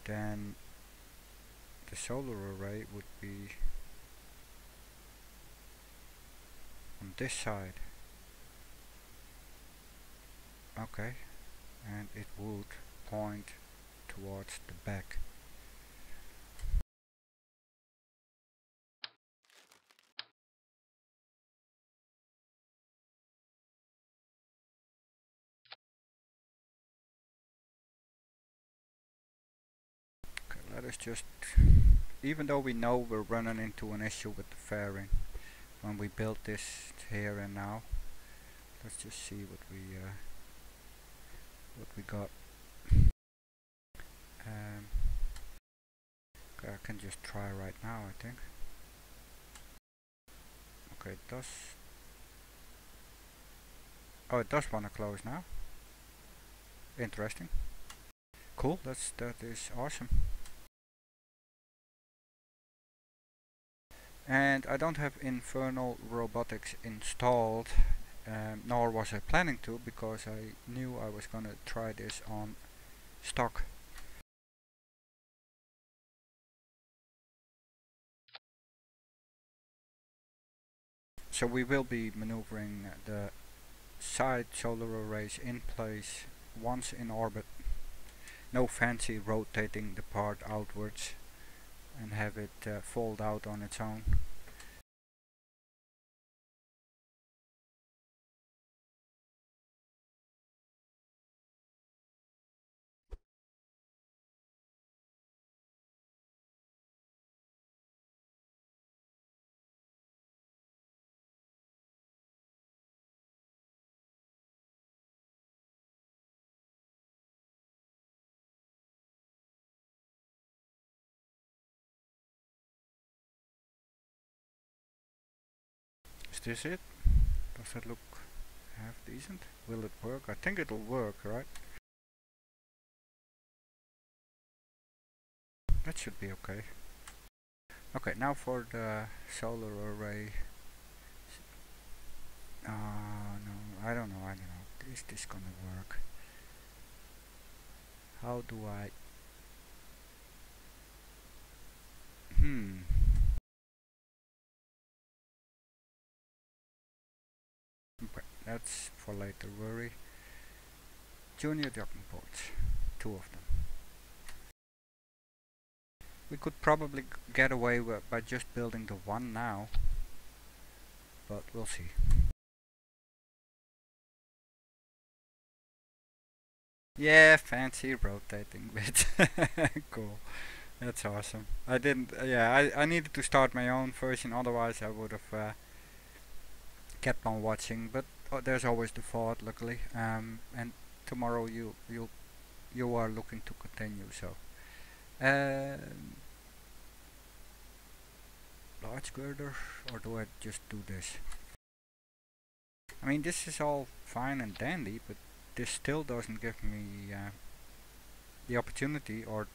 then the solar array would be on this side. Okay, and it would point towards the back. Okay, let us just, even though we know we're running into an issue with the fairing when we built this here and now, let's just see what we got. Okay, I can just try right now, I think. Okay, it does. Oh, it does want to close now. Interesting. Cool, that is awesome. And I don't have Infernal Robotics installed, nor was I planning to, because I knew I was gonna try this on stock. So we will be maneuvering the side solar arrays in place once in orbit. No fancy rotating the part outwards and have it fold out on its own. Is this it? Does that look half decent? Will it work? I think it'll work, right? That should be okay. Okay, now for the solar array. No, I don't know. Is this gonna work? How do I... Okay, that's for later worry. Junior docking ports, 2 of them. We could probably get away by just building the one now, but we'll see. Yeah, fancy rotating bit. Cool. That's awesome. I didn't, yeah, I needed to start my own version, otherwise I would have kept on watching, but there's always the thought, luckily. And tomorrow you are looking to continue, so. Large girder, or do I just do this? I mean, this is all fine and dandy, but this still doesn't give me the opportunity, or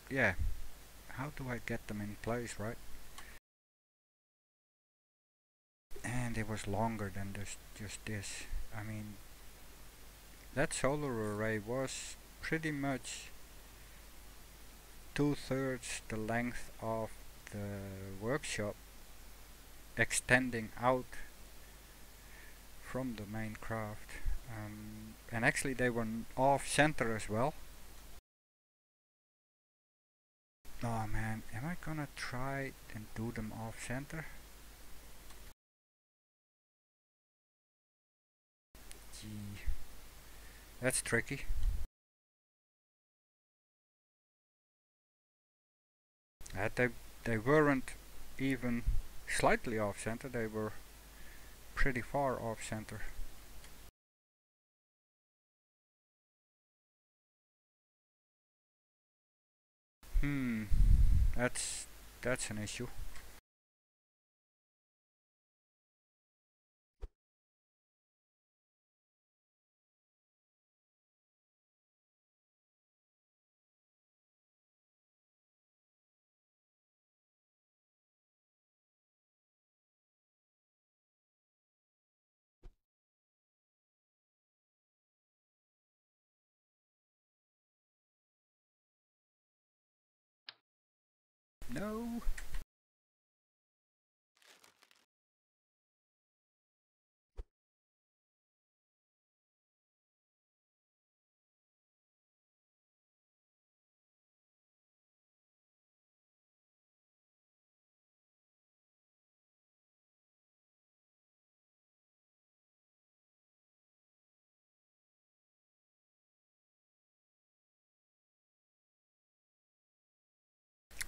yeah, how do I get them in place, right? And it was longer than just this. I mean, that solar array was pretty much 2/3 the length of the workshop, extending out from the main craft. And actually they were off center as well. Oh man, am I gonna try and do them off center? Gee, that's tricky. They weren't even slightly off center, they were pretty far off center. That's an issue. No.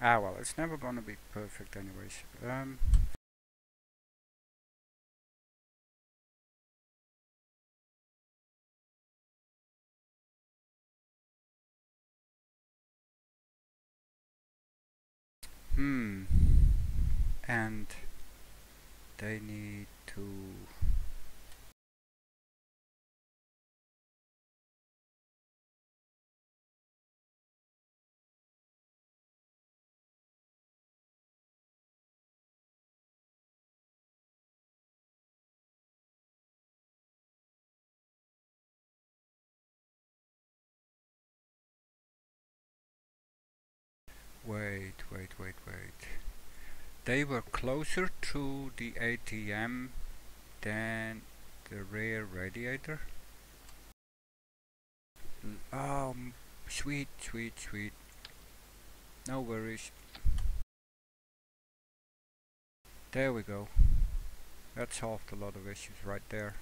Ah well, it's never gonna be perfect anyways. And they need to. Wait. They were closer to the ATM than the rear radiator. Sweet. No worries. There we go. That solved a lot of issues right there.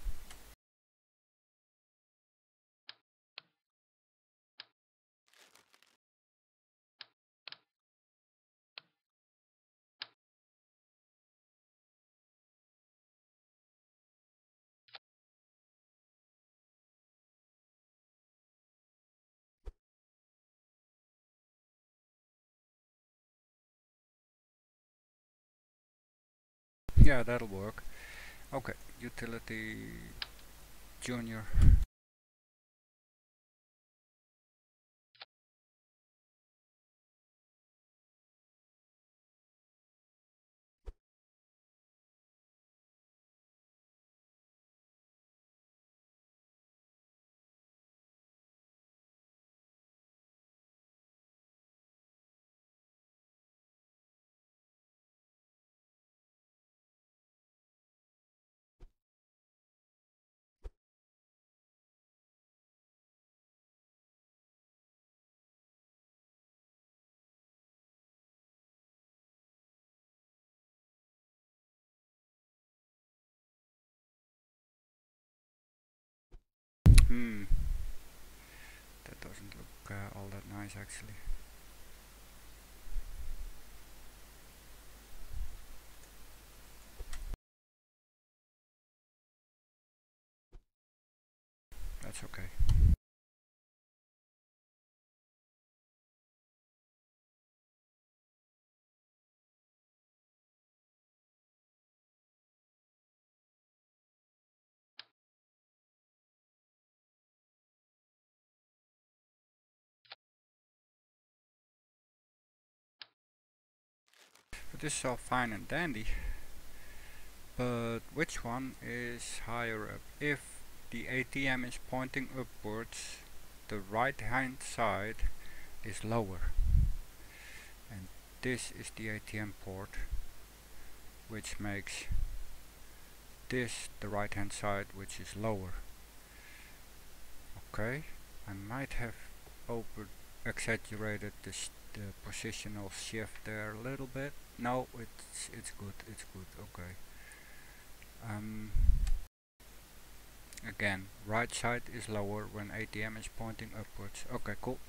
Yeah, that'll work. Okay, utility junior. That doesn't look all that nice actually. That's okay. But this is all fine and dandy. But which one is higher up? If the ATM is pointing upwards, the right hand side is lower. And this is the ATM port, which makes this the right hand side, which is lower. Okay, I might have exaggerated the positional shift there a little bit. No, it's good, it's good. Okay. Again, right side is lower when ATM is pointing upwards. Okay, cool.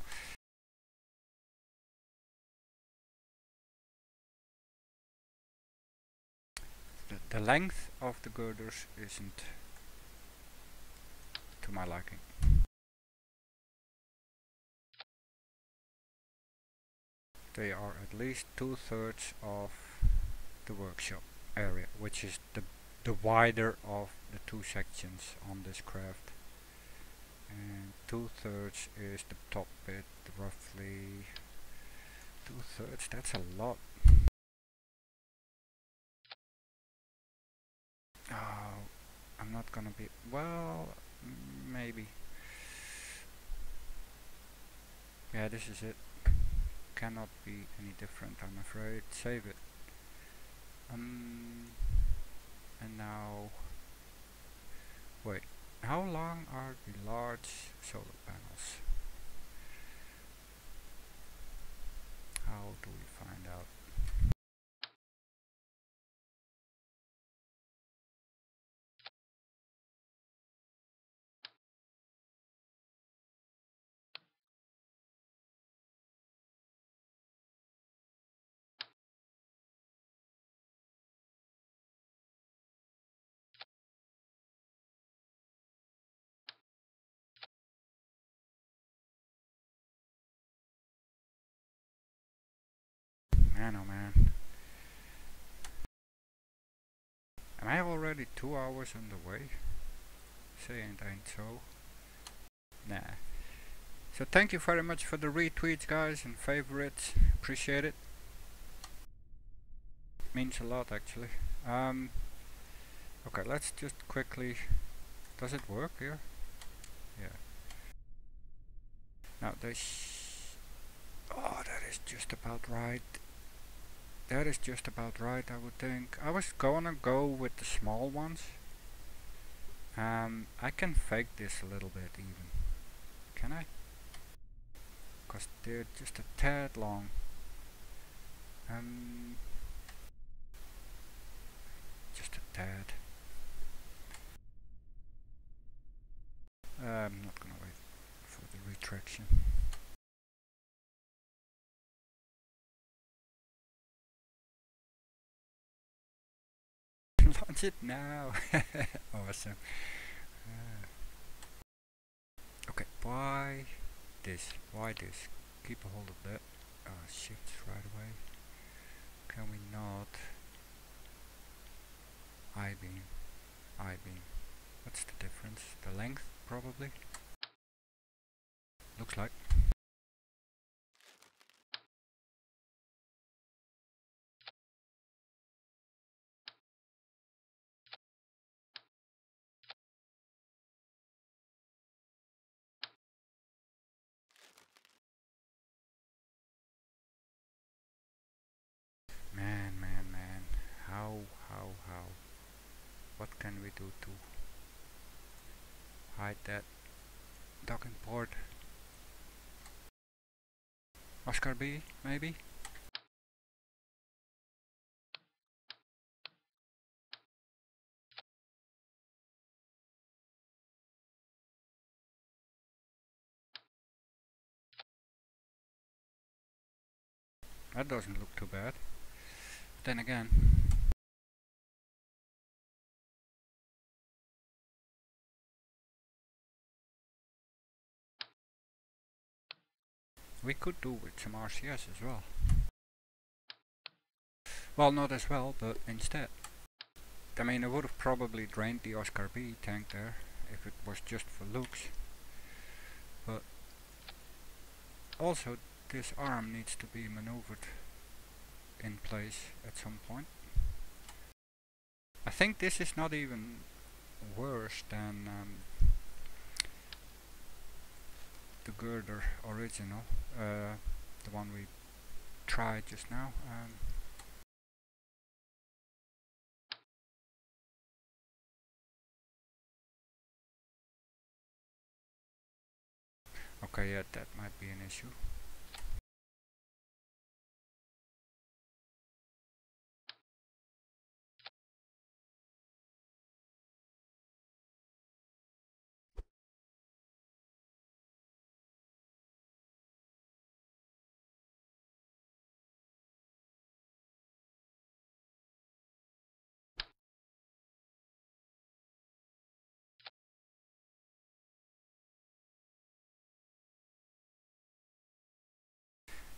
The length of the girders isn't to my liking. They are at least 2/3 of the workshop area, which is the wider of the two sections on this craft. And 2/3 is the top bit, roughly 2/3. That's a lot. Oh, I'm not gonna be, well, maybe. Yeah, this is it. Cannot be any different, I'm afraid. Save it. And now, wait, how long are the large solar panels? How do we find out? Man, oh man. Am I already 2 hours on the way? Say ain't so. Nah. So thank you very much for the retweets, guys, and favorites. Appreciate it. Means a lot, actually. Okay, let's just quickly. Does it work here? Yeah. Now oh, that is just about right. That is just about right, I would think. I was gonna go with the small ones. I can fake this a little bit even. Can I? Because they're just a tad long. Just a tad. I'm not gonna wait for the retraction. Launch it now. Awesome. Okay, why this? Why this? Keep a hold of that. Shift right away. Can we not? I-beam. I-beam. What's the difference? The length, probably? Looks like. Man. How? What can we do to hide that docking port? Oscar B, maybe? That doesn't look too bad. But then again, we could do with some RCS as well. Well, not as well, but instead. I mean, I would have probably drained the Oscar B tank there if it was just for looks. But also, this arm needs to be maneuvered in place at some point. I think this is not even worse than the girder original, the one we tried just now. Okay, yeah, that might be an issue.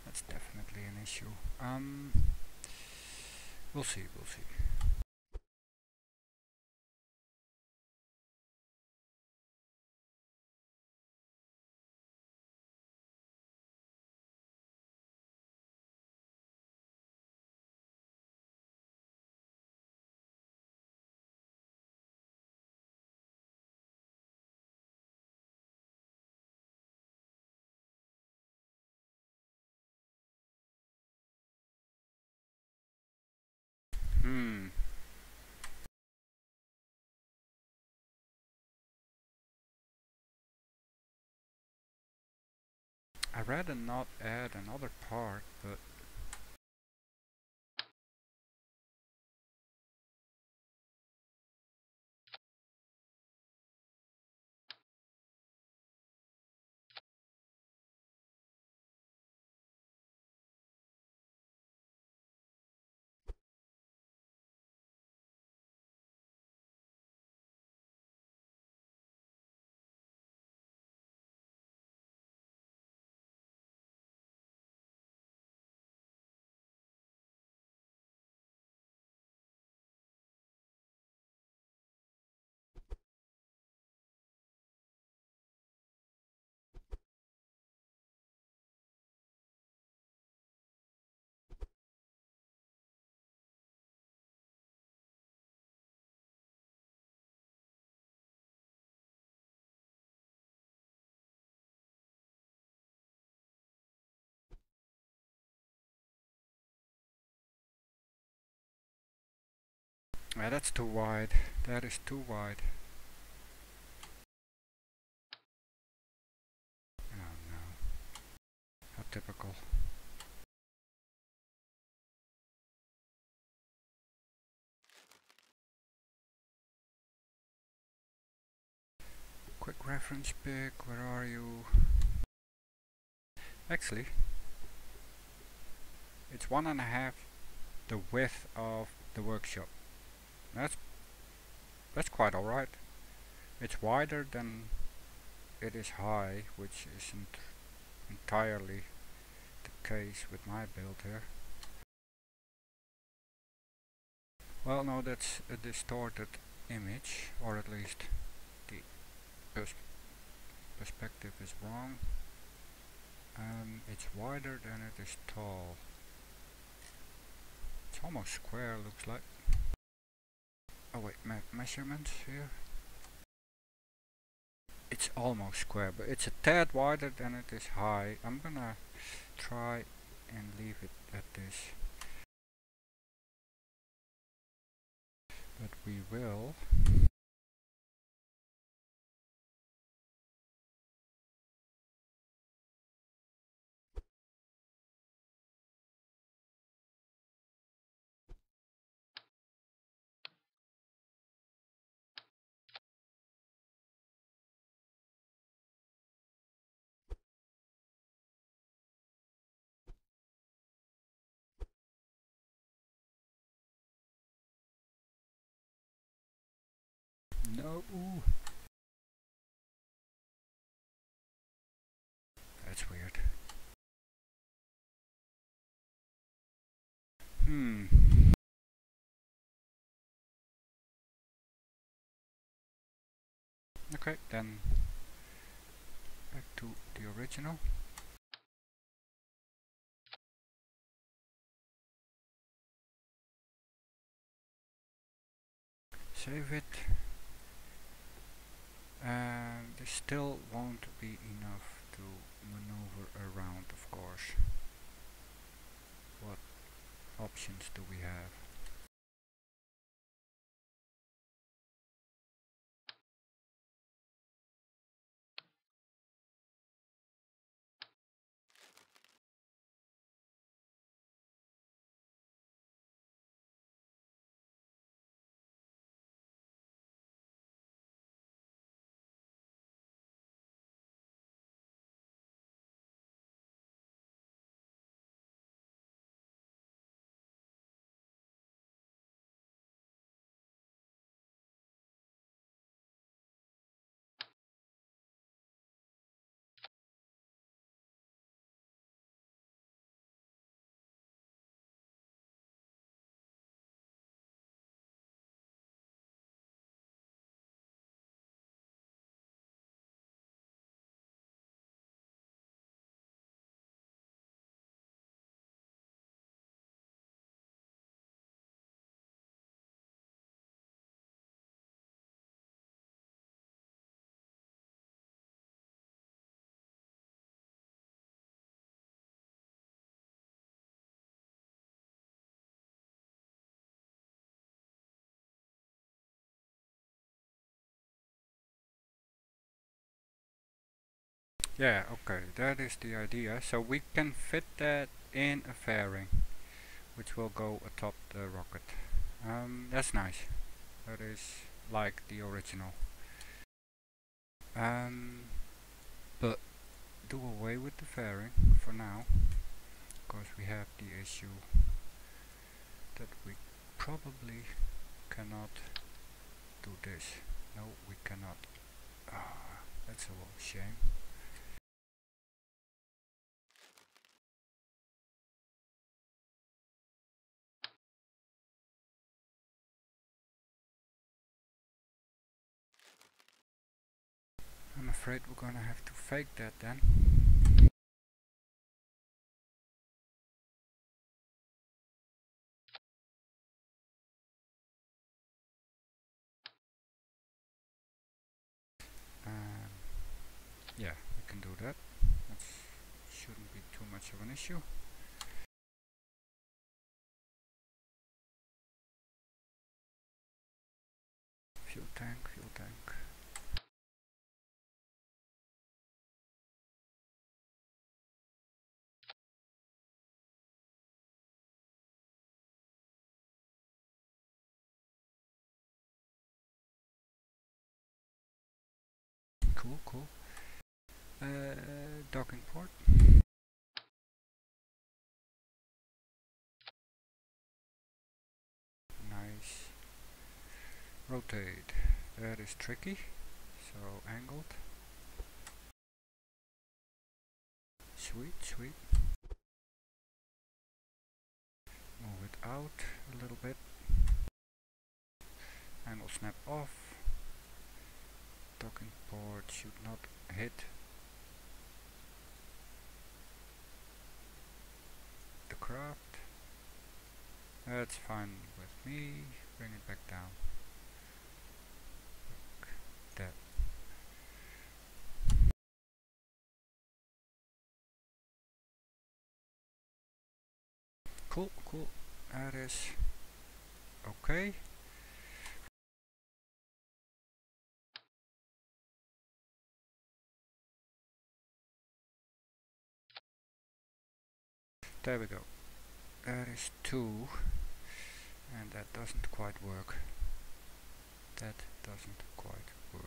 That's definitely an issue. We'll see, we'll see. I'd rather not add another part, but yeah, that's too wide. That is too wide. Oh no. How typical. Quick reference pic, where are you? Actually, it's 1.5 the width of the workshop. That's quite alright. It's wider than it is high, which isn't entirely the case with my build here. Well, no, that's a distorted image, or at least the perspective is wrong. It's wider than it is tall. It's almost square, looks like. Oh wait, measurements here. It's almost square, but it's a tad wider than it is high. I'm gonna try and leave it at this. But we will No. That's weird. Okay, then back to the original. Save it. And this still won't be enough to maneuver around, of course. What options do we have? Yeah, okay, that is the idea. So we can fit that in a fairing, which will go atop the rocket. That's nice. That is like the original. But do away with the fairing for now, because we have the issue that we probably cannot do this. No, we cannot. Ah, that's a little shame. I'm afraid we're gonna have to fake that then. Yeah, we can do that. That shouldn't be too much of an issue. Fuel tank, fuel tank. Cool, cool. Docking port. Nice. Rotate. That is tricky. So angled. Sweet, sweet. Move it out a little bit. Angle snap off. Docking port should not hit the craft. That's fine with me. Bring it back down. Like that. Cool, cool. That is okay. There we go. That is 2, and that doesn't quite work. That doesn't quite work.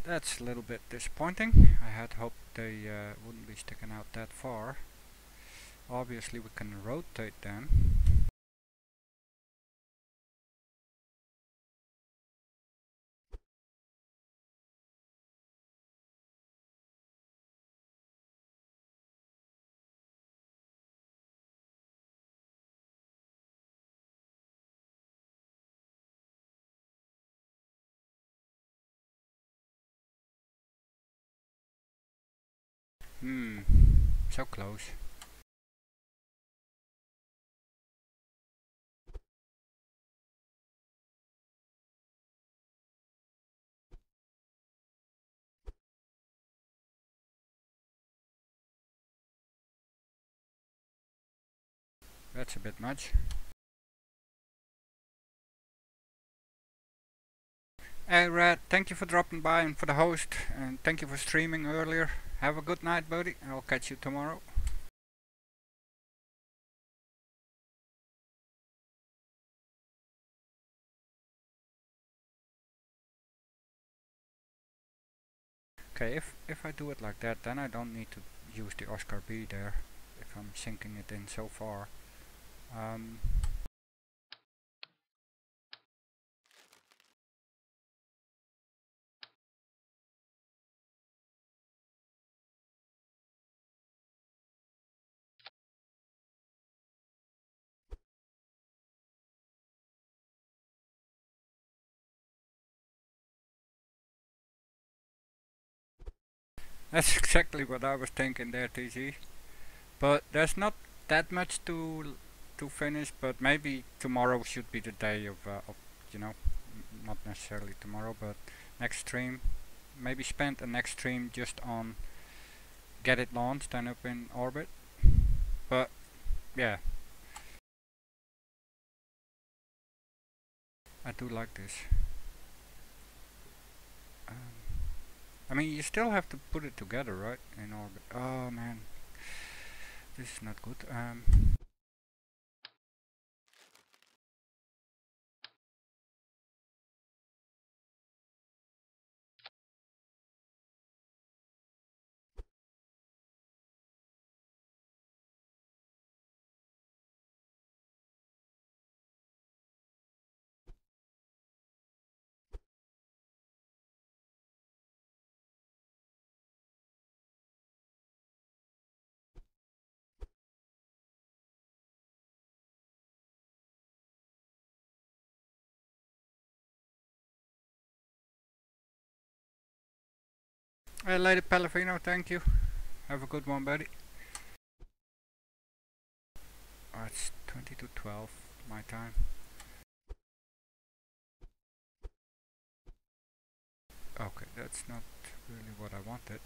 That's a little bit disappointing. I had hoped they wouldn't be sticking out that far. Obviously we can rotate them. So close. That's a bit much. Hey Red, thank you for dropping by and for the host, and thank you for streaming earlier. Have a good night, buddy. I'll catch you tomorrow. Okay, if I do it like that, then I don't need to use the Oscar B there, if I'm sinking it in so far. That's exactly what I was thinking there, TZ. But there's not that much to finish, but maybe tomorrow should be the day of you know, not necessarily tomorrow, but next stream. Maybe spend the next stream just on get it launched and up in orbit. But yeah, I do like this. I mean, you still have to put it together, right? In orbit. Oh man, this is not good. Lady Pellegrino, thank you. Have a good one, buddy. Oh, it's 20 to 12 my time. Okay, that's not really what I wanted.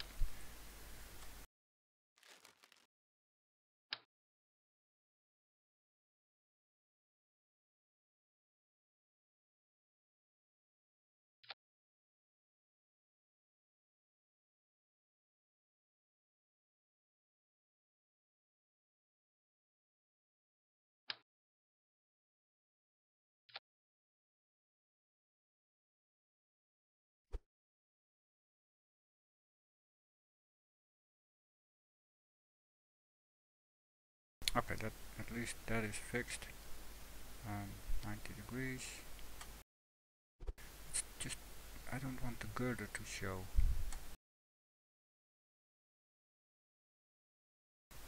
Okay, that at least that is fixed. 90 degrees. It's just I don't want the girder to show.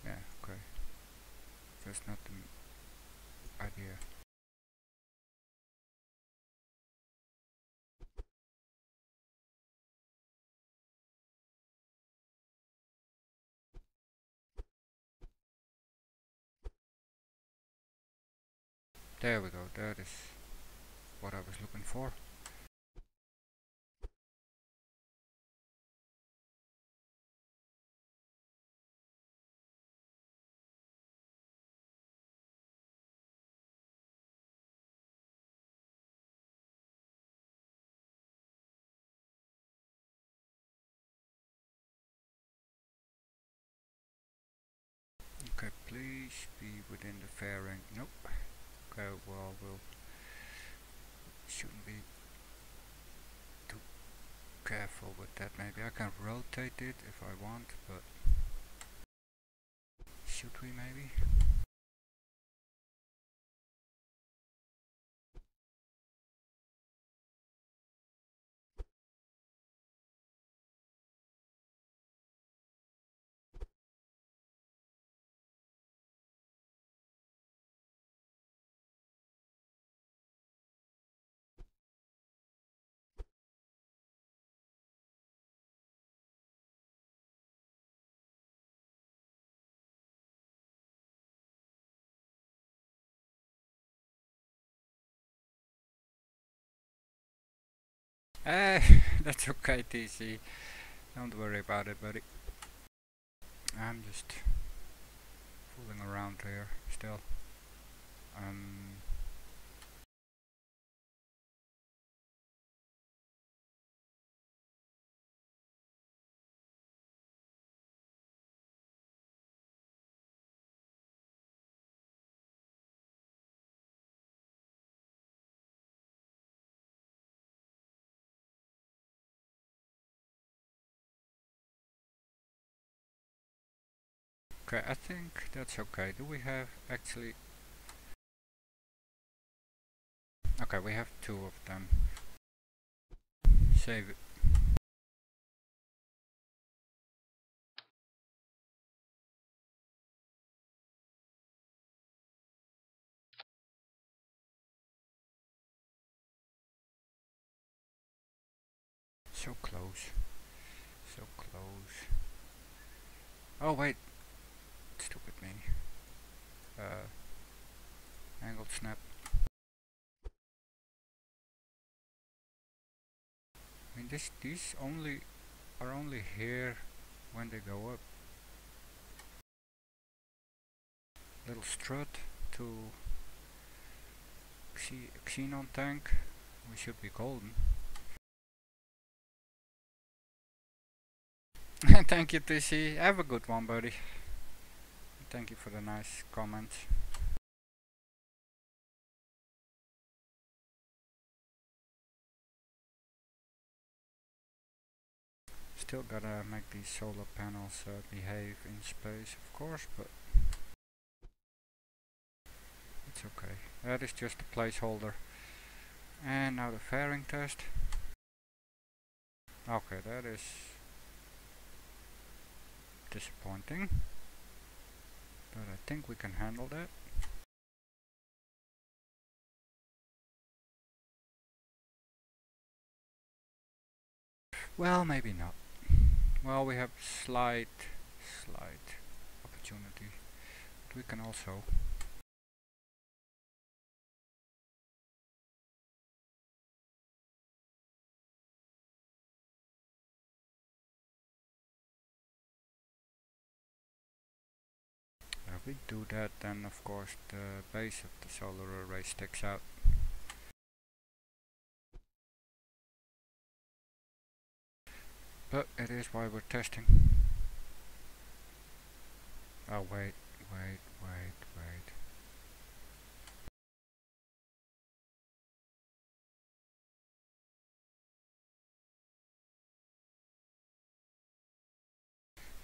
Yeah, okay. That's not the idea. There we go, that is what I was looking for. Okay, please be within the fairing. Nope. Okay, well, shouldn't be too careful with that. Maybe I can rotate it if I want, but should we maybe? That's okay, TC. Don't worry about it, buddy. I'm just fooling around here still. Okay, I think that's okay. Do we have actually... Okay, we have two of them. Save it. So close. So close. Oh wait. Stupid me. Angled snap. I mean these are only here when they go up. Little strut to xenon tank. We should be golden. Thank you, TC. Have a good one, buddy. Thank you for the nice comments. Still gotta make these solar panels behave in space, of course, but it's okay. That is just a placeholder. And now the fairing test. Okay, that is disappointing, but I think we can handle that. Well, maybe not. Well, we have slight opportunity, but we can also if we do that, then of course the base of the solar array sticks out. But it is why we're testing. Oh wait.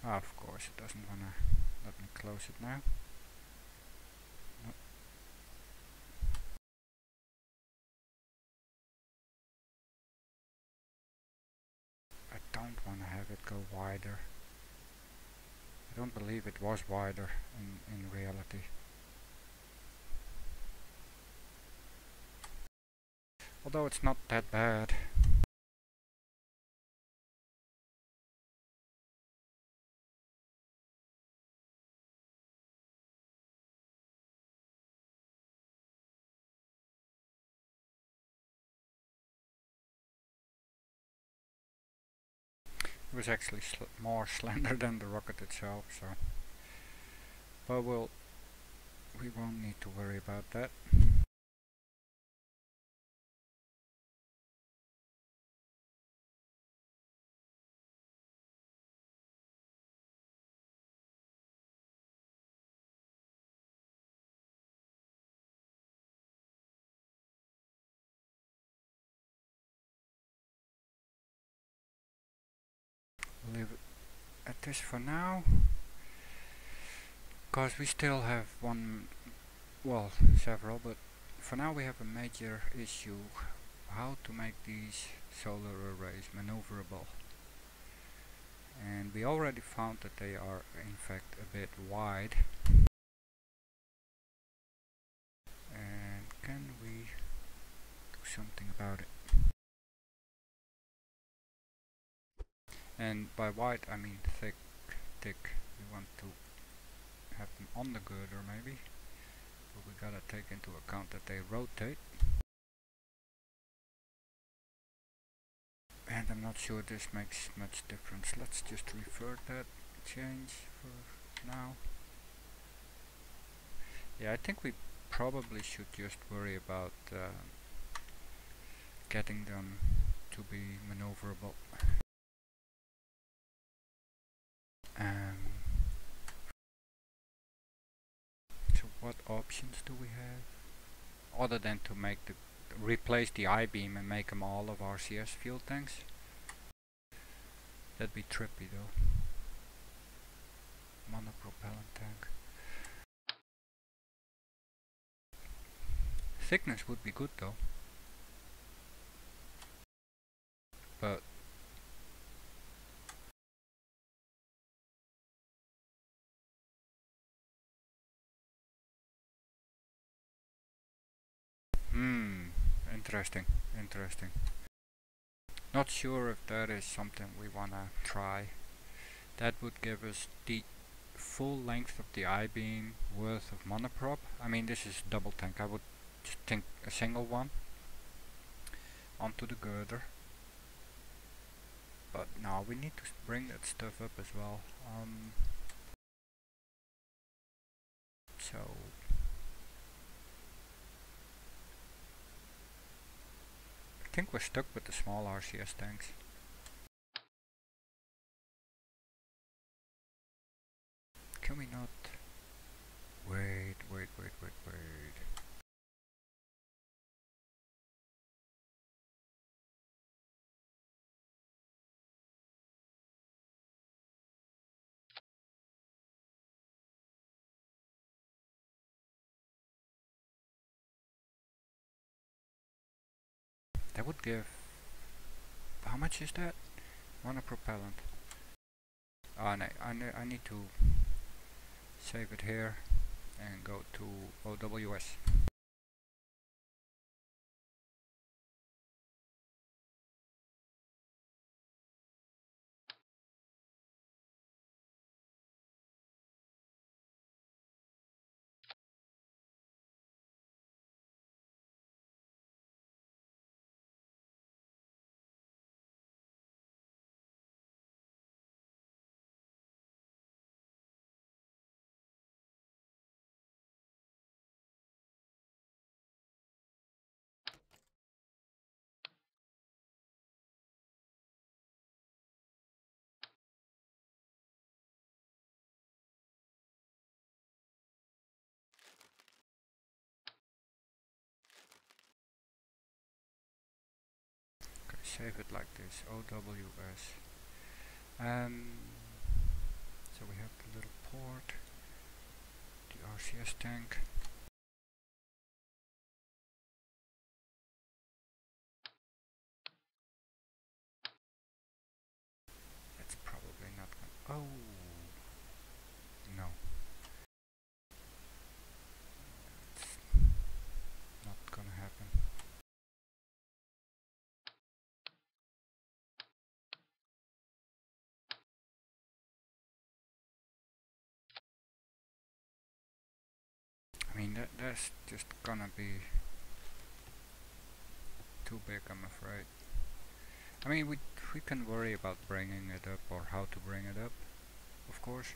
Of course it doesn't wanna let me close it now. Nope. I don't wanna have it go wider. I don't believe it was wider in reality. Although it's not that bad. It was actually more slender than the rocket itself, so. But we won't need to worry about that. this for now, because we still have several, but for now we have a major issue: how to make these solar arrays maneuverable. And we already found that they are in fact a bit wide. And can we do something about it? And by wide I mean thick. We want to have them on the girder maybe, but we gotta take into account that they rotate. And I'm not sure this makes much difference. Let's just revert that change for now. Yeah, I think we probably should just worry about getting them to be maneuverable. So what options do we have? Other than to make replace the I-beam and make them all of RCS fuel tanks? That'd be trippy though. Monopropellant tank. Thickness would be good though. But interesting. Not sure if that is something we wanna try. That would give us the full length of the I-beam worth of monoprop. I mean, this is double tank. I would just think a single one onto the girder. But now we need to bring that stuff up as well. So I think we're stuck with the small RCS tanks. Can we not? Wait. That would give... How much is that? Monopropellant. Oh no, I need to save it here and go to OWS. Okay, save it like this, OWS. So we have the little port, the RCS tank. That's probably not gonna... Oh! No. It's not gonna happen. I mean, that's just gonna be too big, I'm afraid. I mean, we can worry about bringing it up or how to bring it up, of course.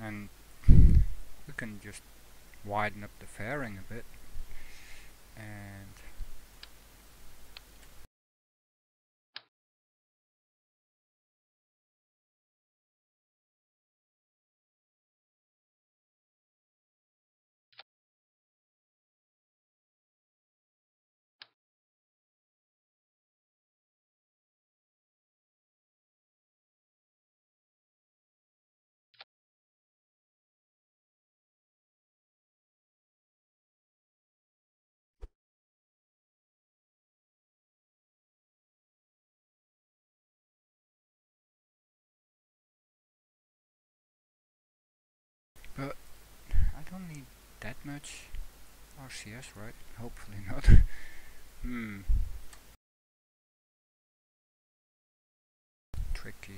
And we can just widen up the fairing a bit and much RCS, right? Hopefully not. Tricky.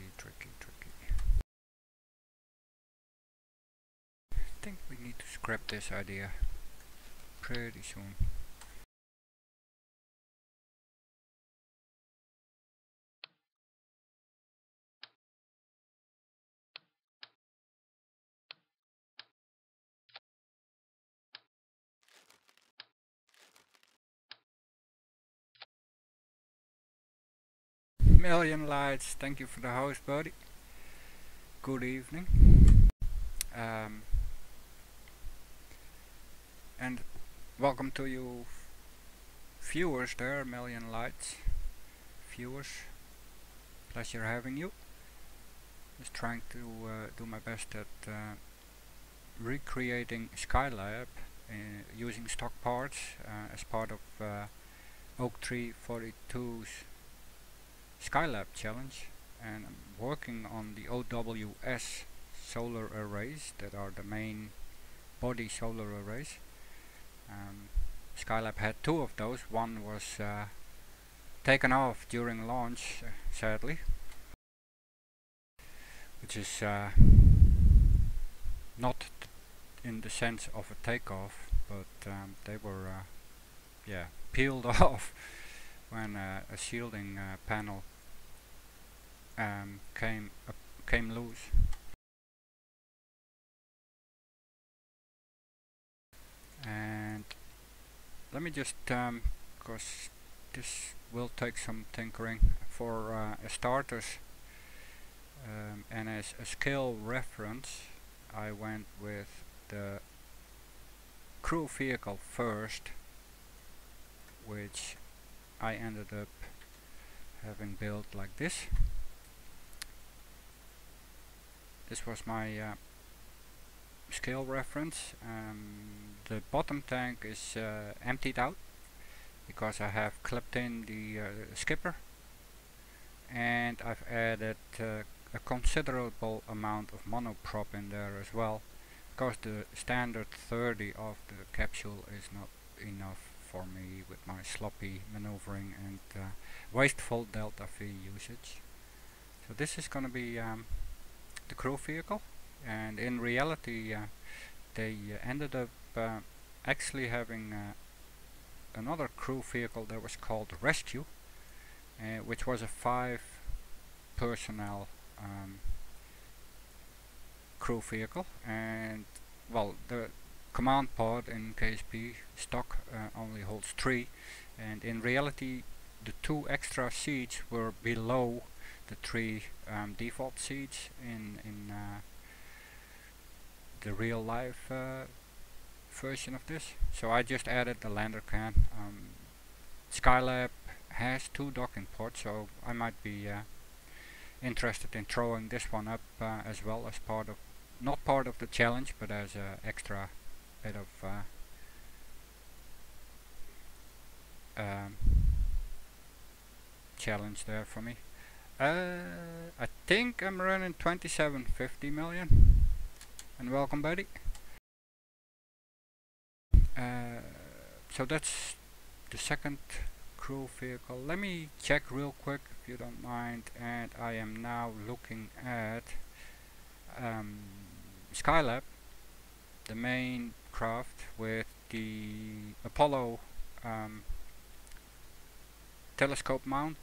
I think we need to scrap this idea pretty soon. Million lights, thank you for the host, buddy. Good evening. And welcome to you viewers there, Million Lights. Viewers, pleasure having you. Just trying to do my best at recreating SkyLab using stock parts as part of OakTree42's SkyLab challenge, and I'm working on the OWS solar arrays that are the main body solar arrays. SkyLab had two of those. One was taken off during launch, sadly, which is not in the sense of a takeoff, but they were peeled off when a shielding panel came loose. And let me just, because this will take some tinkering, for starters and as a scale reference, I went with the crew vehicle first, which I ended up having built like this. This was my scale reference. The bottom tank is emptied out because I have clipped in the skipper, and I've added a considerable amount of monoprop in there as well, because the standard 30 of the capsule is not enough for me with my sloppy maneuvering and wasteful delta V usage. So this is going to be the crew vehicle, and in reality they ended up actually having another crew vehicle that was called Rescue, which was a 5 personnel crew vehicle, and well, the command pod in KSP stock only holds 3, and in reality the 2 extra seats were below the 3 default seats in the real life version of this. So I just added the lander can. SkyLab has 2 docking ports, so I might be interested in throwing this one up as well, as part of, not part of the challenge, but as an extra bit of challenge there for me. I think I'm running 2750 million, and welcome, buddy. So that's the second crew vehicle. Let me check real quick if you don't mind, and I am now looking at SkyLab, the main craft with the Apollo telescope mount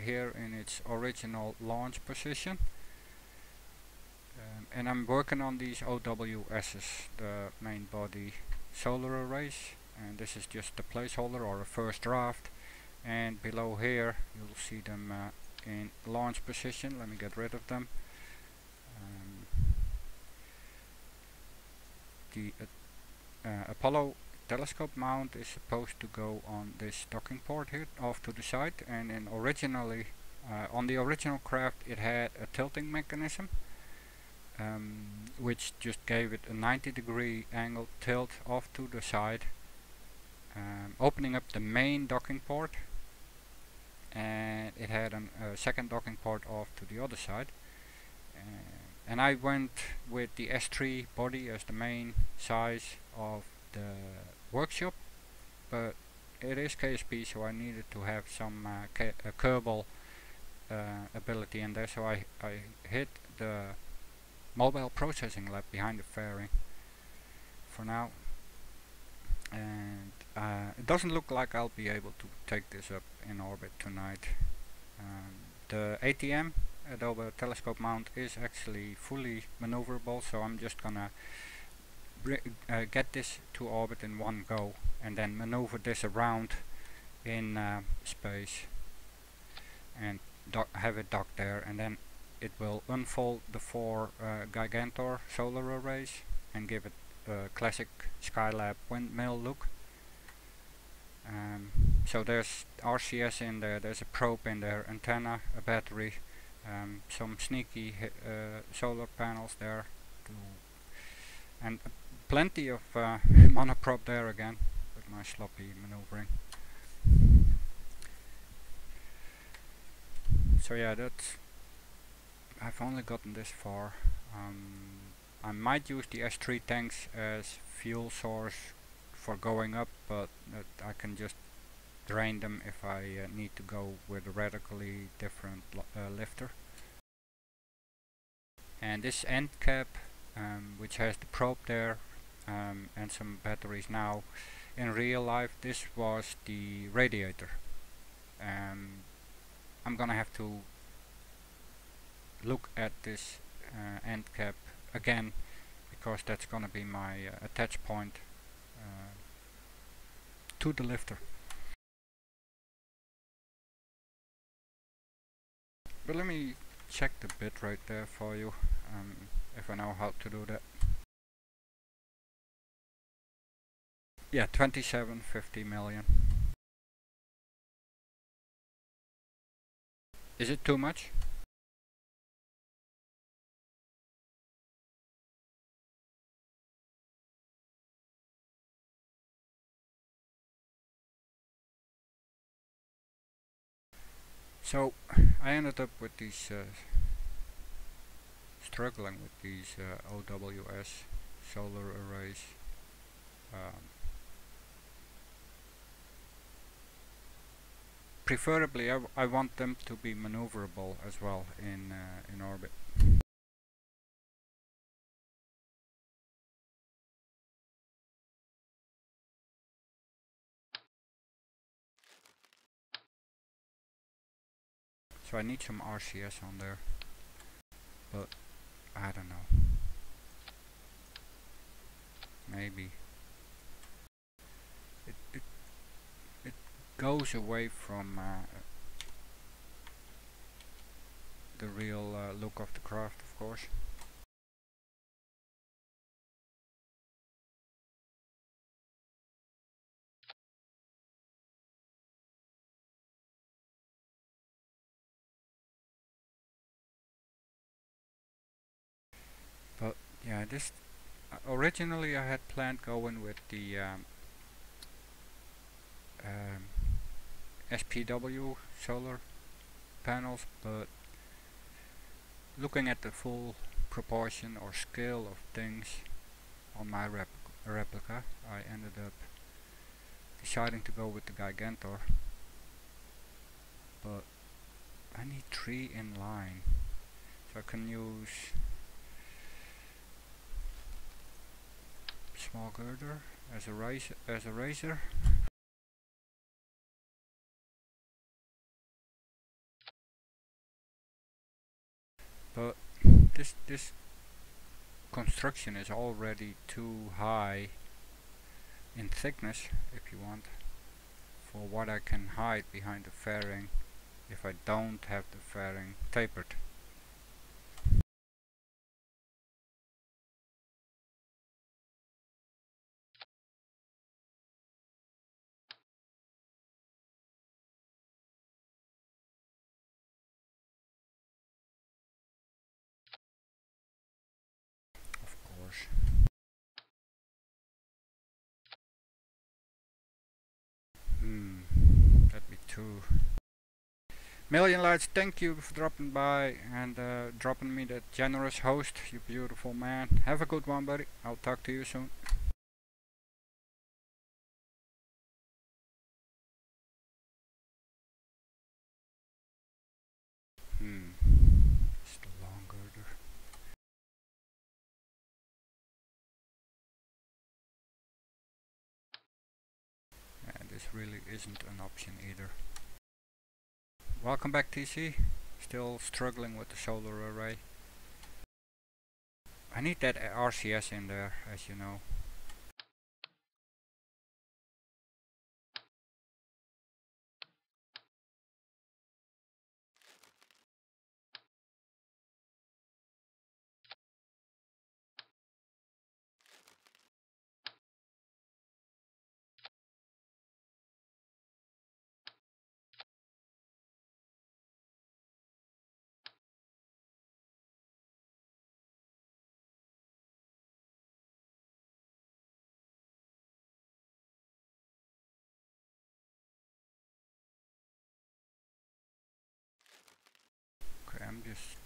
here in its original launch position, and I'm working on these OWS's, the main body solar arrays, and this is just a placeholder or a first draft, and below here you'll see them in launch position. Let me get rid of them. The Apollo telescope mount is supposed to go on this docking port here off to the side, and then originally on the original craft it had a tilting mechanism, which just gave it a 90-degree angle tilt off to the side, opening up the main docking port, and it had a second docking port off to the other side. And I went with the S3 body as the main size of the workshop, but it is KSP, so I needed to have some Kerbal ability in there, so I hit the mobile processing lab behind the fairing for now, and it doesn't look like I'll be able to take this up in orbit tonight. The ATM, Adobe Telescope Mount, is actually fully maneuverable, so I'm just gonna get this to orbit in one go and then maneuver this around in space and have it docked there, and then it will unfold the 4 Gigantor solar arrays and give it a classic SkyLab windmill look. So there's RCS in there, there's a probe in there, antenna, a battery, some sneaky solar panels there, and plenty of monoprop there again with my sloppy maneuvering. So yeah, I've only gotten this far. I might use the S3 tanks as fuel source for going up, but I can just drain them if I need to go with a radically different lifter. And this end cap, which has the probe there and some batteries now, in real life this was the radiator. I'm gonna have to look at this end cap again, because that's gonna be my attach point to the lifter. But let me check the bit right there for you, if I know how to do that. Yeah, 2750 million. Is it too much? So I ended up with these struggling with these OWS solar arrays. Preferably I want them to be maneuverable as well in orbit. So I need some RCS on there, but I don't know. Maybe it goes away from the real look of the craft, of course. But yeah, this originally I had planned going with the SPW solar panels, but looking at the full proportion or scale of things on my replica, I ended up deciding to go with the Gigantor. But I need 3 in line, so I can use small girder as a razor. But this construction is already too high in thickness, if you want, for what I can hide behind the fairing if I don't have the fairing tapered. Of course. That'd be 2. Million Lights, thank you for dropping by and dropping me that generous host, you beautiful man. Have a good one, buddy. I'll talk to you soon. really isn't an option either. Welcome back, TC. Still struggling with the solar array. I need that RCS in there, as you know. Okay, I'm just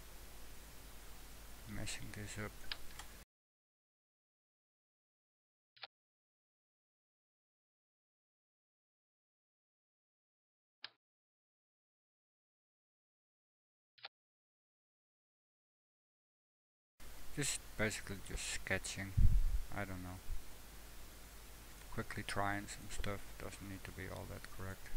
messing this up. Just basically just sketching. I don't know. Quickly trying some stuff. Doesn't need to be all that correct.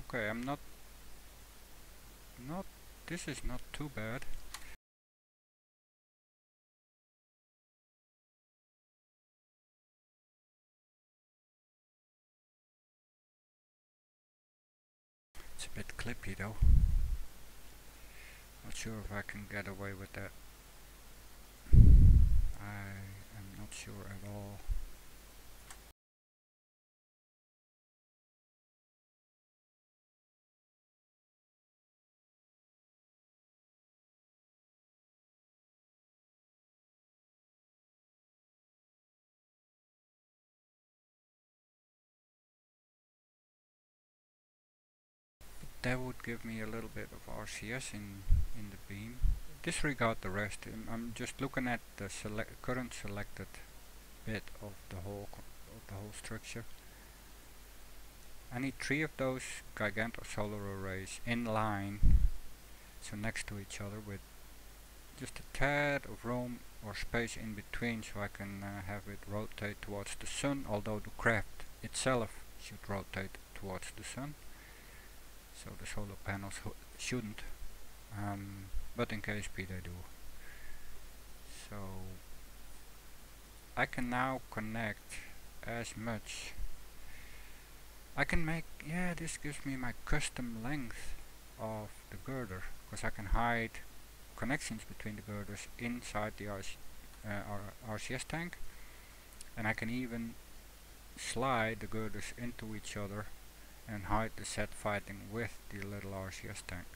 Okay, I'm not, this is not too bad. It's a bit clippy though. Not sure if I can get away with that. I am not sure at all. That would give me a little bit of RCS in the beam. Disregard the rest. I'm just looking at the current selected bit of the whole structure. I need 3 of those gigantic solar arrays in line, so next to each other, with just a tad of room or space in between, so I can have it rotate towards the sun, although the craft itself should rotate towards the sun. So the solar panels shouldn't, but in KSP they do. So I can now connect as much. I can make, yeah, this gives me my custom length of the girder, because I can hide connections between the girders inside the RCS tank, and I can even slide the girders into each other and hide the set fighting with the little RCS tank.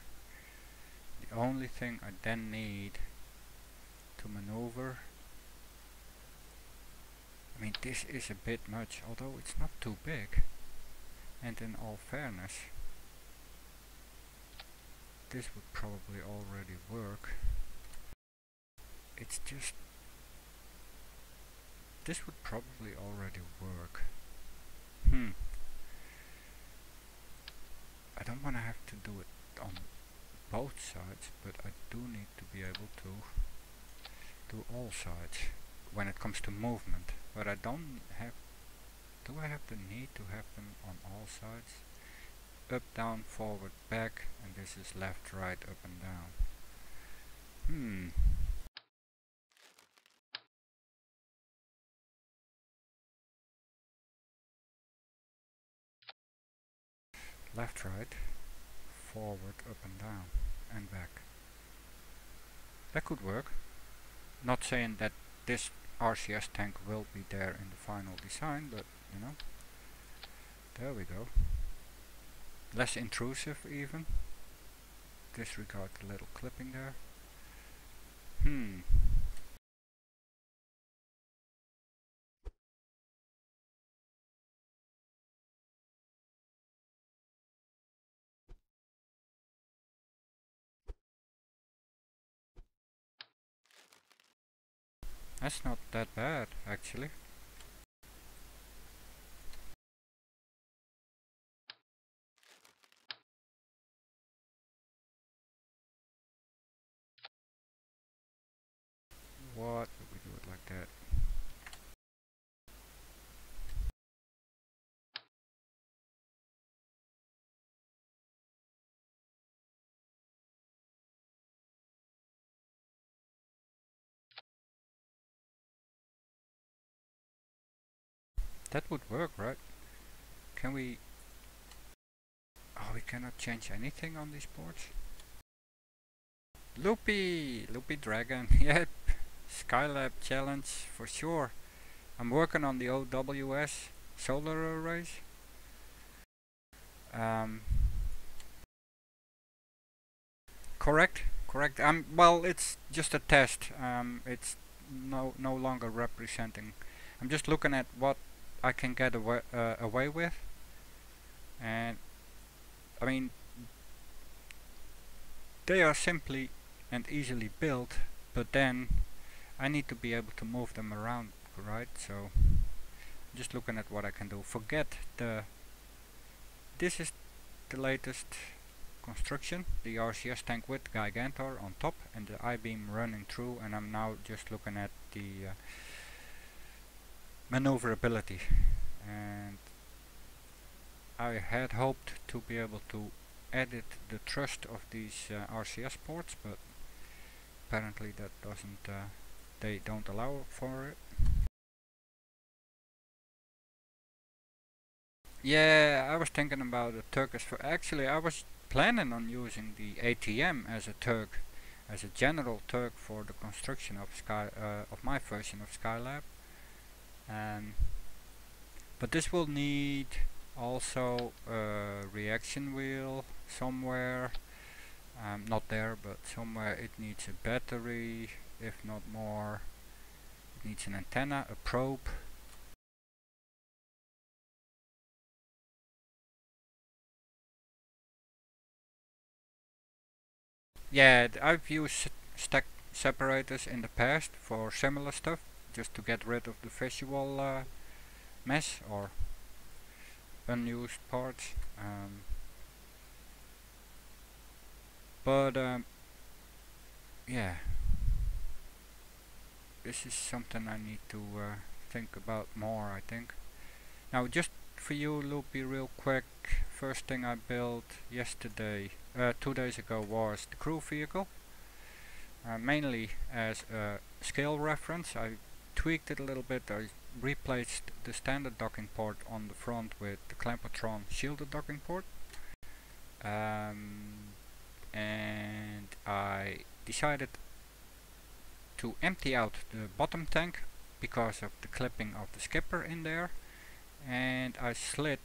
The only thing I then need to maneuver, I mean, this is a bit much, although it's not too big, and in all fairness this would probably already work. It's just, this would probably already work. I don't want to have to do it on both sides, but I do need to be able to do all sides when it comes to movement. But I don't have, do I have the need to have them on all sides? Up, down, forward, back, and this is left, right, up and down. Left, right, forward, up and down, and back. That could work. Not saying that this RCS tank will be there in the final design, but you know, there we go. Less intrusive even. Disregard the little clipping there. That's not that bad, actually. What if we do it like that? That would work, right? Can we... Oh, we cannot change anything on these boards? Loopy Dragon, yep. SkyLab challenge for sure. I'm working on the OWS solar arrays. Correct. Well, it's just a test. It's no longer representing. I'm just looking at what I can get away with, and I mean, they are simply and easily built, but then I need to be able to move them around, right? So just looking at what I can do. This is the latest construction, the RCS tank with Gigantor on top and the I-beam running through, and I'm now just looking at the maneuverability, and I had hoped to be able to edit the thrust of these RCS ports, but apparently that doesn't, they don't allow for it. Yeah, I was thinking about a Turkish. Actually, I was planning on using the ATM as a Turk, as a general Turk for the construction of of my version of SkyLab. But this will need also a reaction wheel somewhere. Not there, but somewhere it needs a battery, if not more. It needs an antenna, a probe. Yeah, I've used stack separators in the past for similar stuff, just to get rid of the visual mess or unused parts. But yeah, this is something I need to think about more, I think. Now, just for you, Loopy, real quick, first thing I built yesterday, 2 days ago, was the crew vehicle. Mainly as a scale reference. I tweaked it a little bit. I replaced the standard docking port on the front with the Clampotron shielded docking port. And I decided to empty out the bottom tank because of the clipping of the skipper in there, and I slid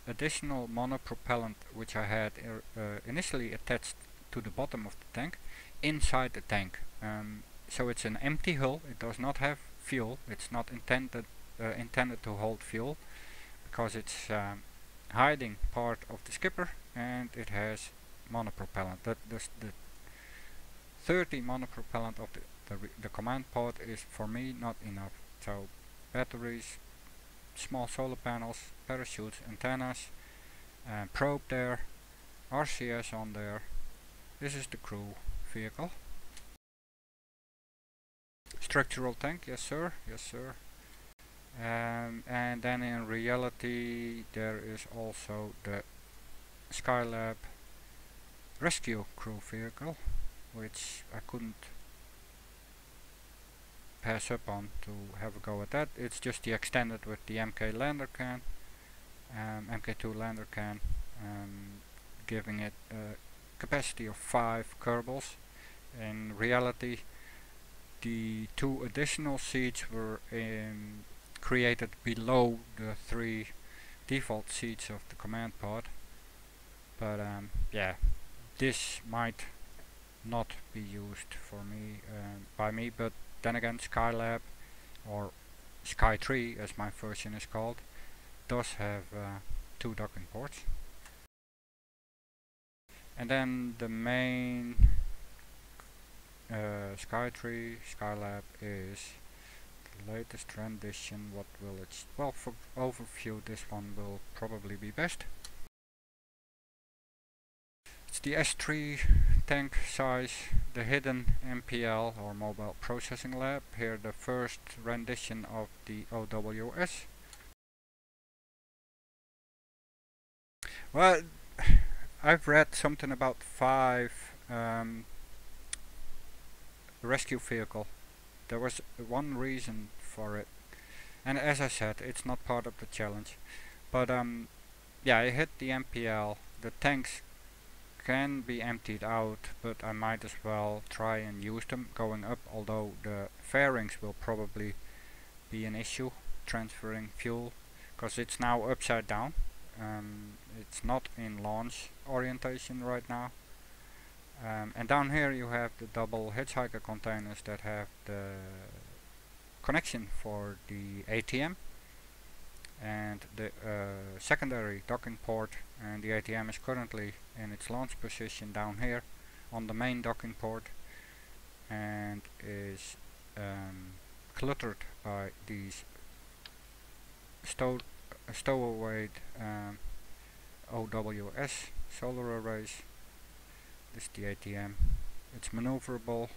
additional monopropellant, which I had initially attached to the bottom of the tank, inside the tank. So it's an empty hull. It does not have fuel. It's not intended to hold fuel, because it's hiding part of the skipper, and it has monopropellant. The 30 monopropellant of the command pod is for me not enough. So batteries, small solar panels, parachutes, antennas, probe there, RCS on there. This is the crew vehicle. Structural tank, yes sir, yes sir. And then in reality there is also the SkyLab rescue crew vehicle, which I couldn't pass up on to have a go at that. It's just the extended with the MK lander can, MK2 lander can, giving it a capacity of 5 Kerbals. In reality, the 2 additional seats were created below the 3 default seats of the command pod, but yeah, this might not be used for me by me, but then again, SkyLab, or Sky3 as my version is called, does have 2 docking ports. And then the main Sky3 SkyLab is latest rendition, what will it... Well, for overview this one will probably be best. It's the S3 tank size, the hidden MPL or Mobile Processing Lab. Here the first rendition of the OWS. Well, I've read something about 5 rescue vehicle. There was one reason for it, and as I said, it's not part of the challenge. But yeah, I hit the MPL. The tanks can be emptied out, but I might as well try and use them going up, although the fairings will probably be an issue transferring fuel, because it's now upside down. It's not in launch orientation right now. And down here you have the double hitchhiker containers that have the connection for the ATM and the secondary docking port, and the ATM is currently in its launch position down here on the main docking port and is cluttered by these stowaway OWS solar arrays. This is the ATM. It's maneuverable.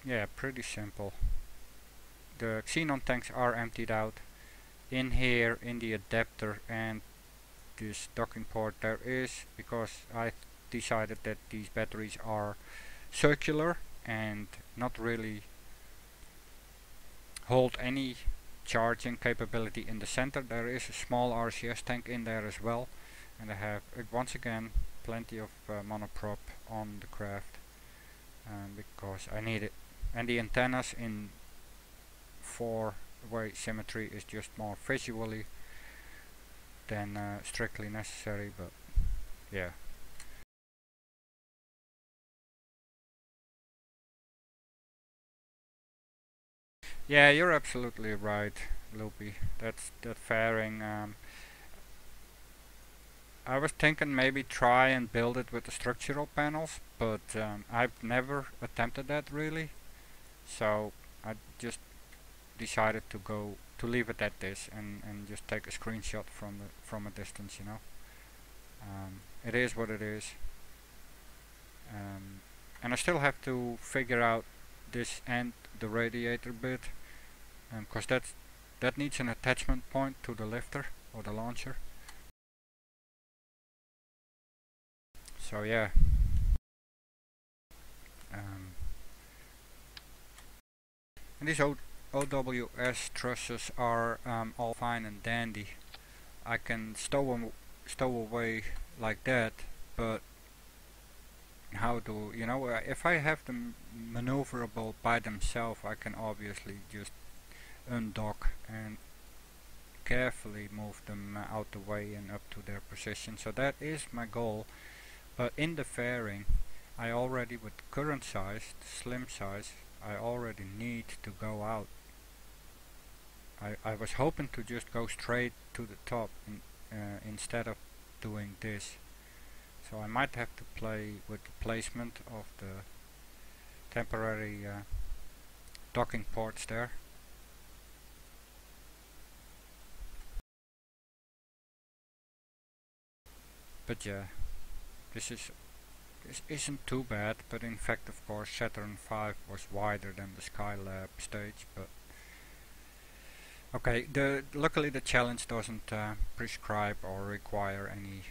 Yeah, pretty simple. The xenon tanks are emptied out. In here, in the adapter and this docking port, there is, because I decided that these batteries are circular and not really hold any charging capability in the center, there is a small RCS tank in there as well, and I have once again plenty of monoprop on the craft because I need it. And the antennas in 4-way symmetry is just more visually than strictly necessary, but yeah. Yeah, you're absolutely right, Loopy. That's that fairing. I was thinking maybe try and build it with the structural panels, but I've never attempted that really. So I just decided to leave it at this and just take a screenshot from a distance, you know. It is what it is. And I still have to figure out this and the radiator bit, because that needs an attachment point to the lifter or the launcher. So yeah. And these OWS trusses are all fine and dandy. I can stow away like that, but how to, you know, if I have them maneuverable by themselves, I can obviously just undock and carefully move them out the way and up to their position. So that is my goal. But in the fairing, I already, with current size, the slim size, I already need to go out. I was hoping to just go straight to the top instead of doing this. So I might have to play with the placement of the temporary docking ports there. But yeah, this isn't too bad, but in fact, of course, Saturn V was wider than the SkyLab stage. But okay, luckily the challenge doesn't prescribe or require any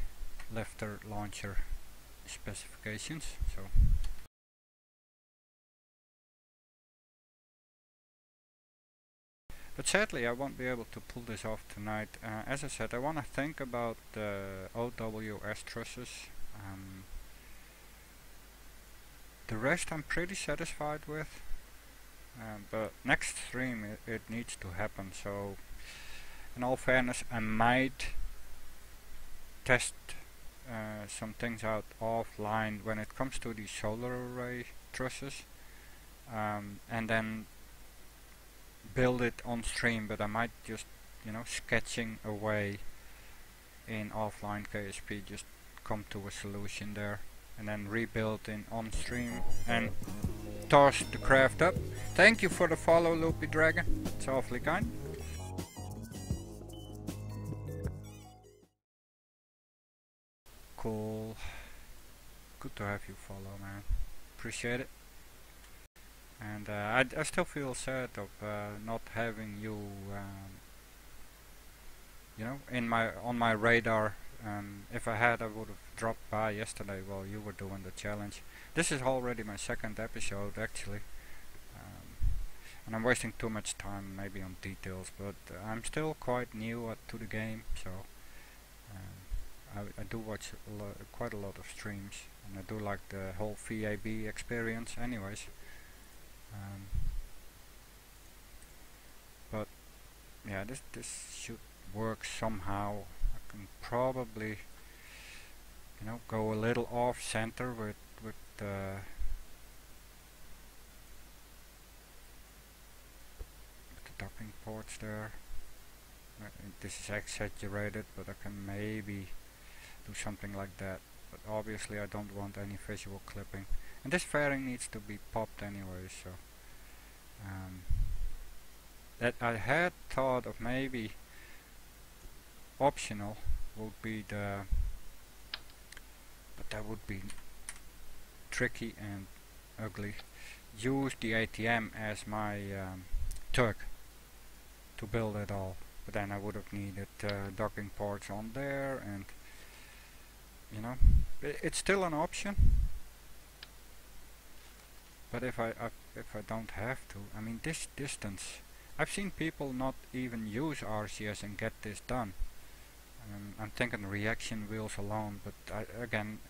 lifter launcher specifications. So but sadly I won't be able to pull this off tonight. As I said, I want to think about the OWS trusses. The rest I'm pretty satisfied with, but next stream it needs to happen. So in all fairness, I might test some things out offline when it comes to the solar array trusses, and then build it on stream, but I might just, you know, sketching away in offline KSP, just come to a solution there. and then rebuild in on stream and toss the craft up. Thank you for the follow, Loopy Dragon. It's awfully kind. Cool. Good to have you follow, man. Appreciate it. And I still feel sad of not having you, you know, on my radar. If I had, I would have dropped by yesterday while you were doing the challenge. This is already my second episode, actually, and I'm wasting too much time maybe on details. But I'm still quite new to the game, so I do watch quite a lot of streams, and I do like the whole VAB experience, anyways. But yeah, this should work somehow. I can probably, you know, go a little off center with the docking ports there. This is exaggerated, but I can maybe do something like that. But obviously I don't want any visual clipping, and this fairing needs to be popped anyway, so that I had thought of maybe optional would be the, but that would be tricky and ugly. Use the ATM as my tug to build it all, but then I would have needed docking ports on there, and you know, it's still an option. But if I don't have to, I mean, this distance, I've seen people not even use RCS and get this done. I'm thinking reaction wheels alone, but again,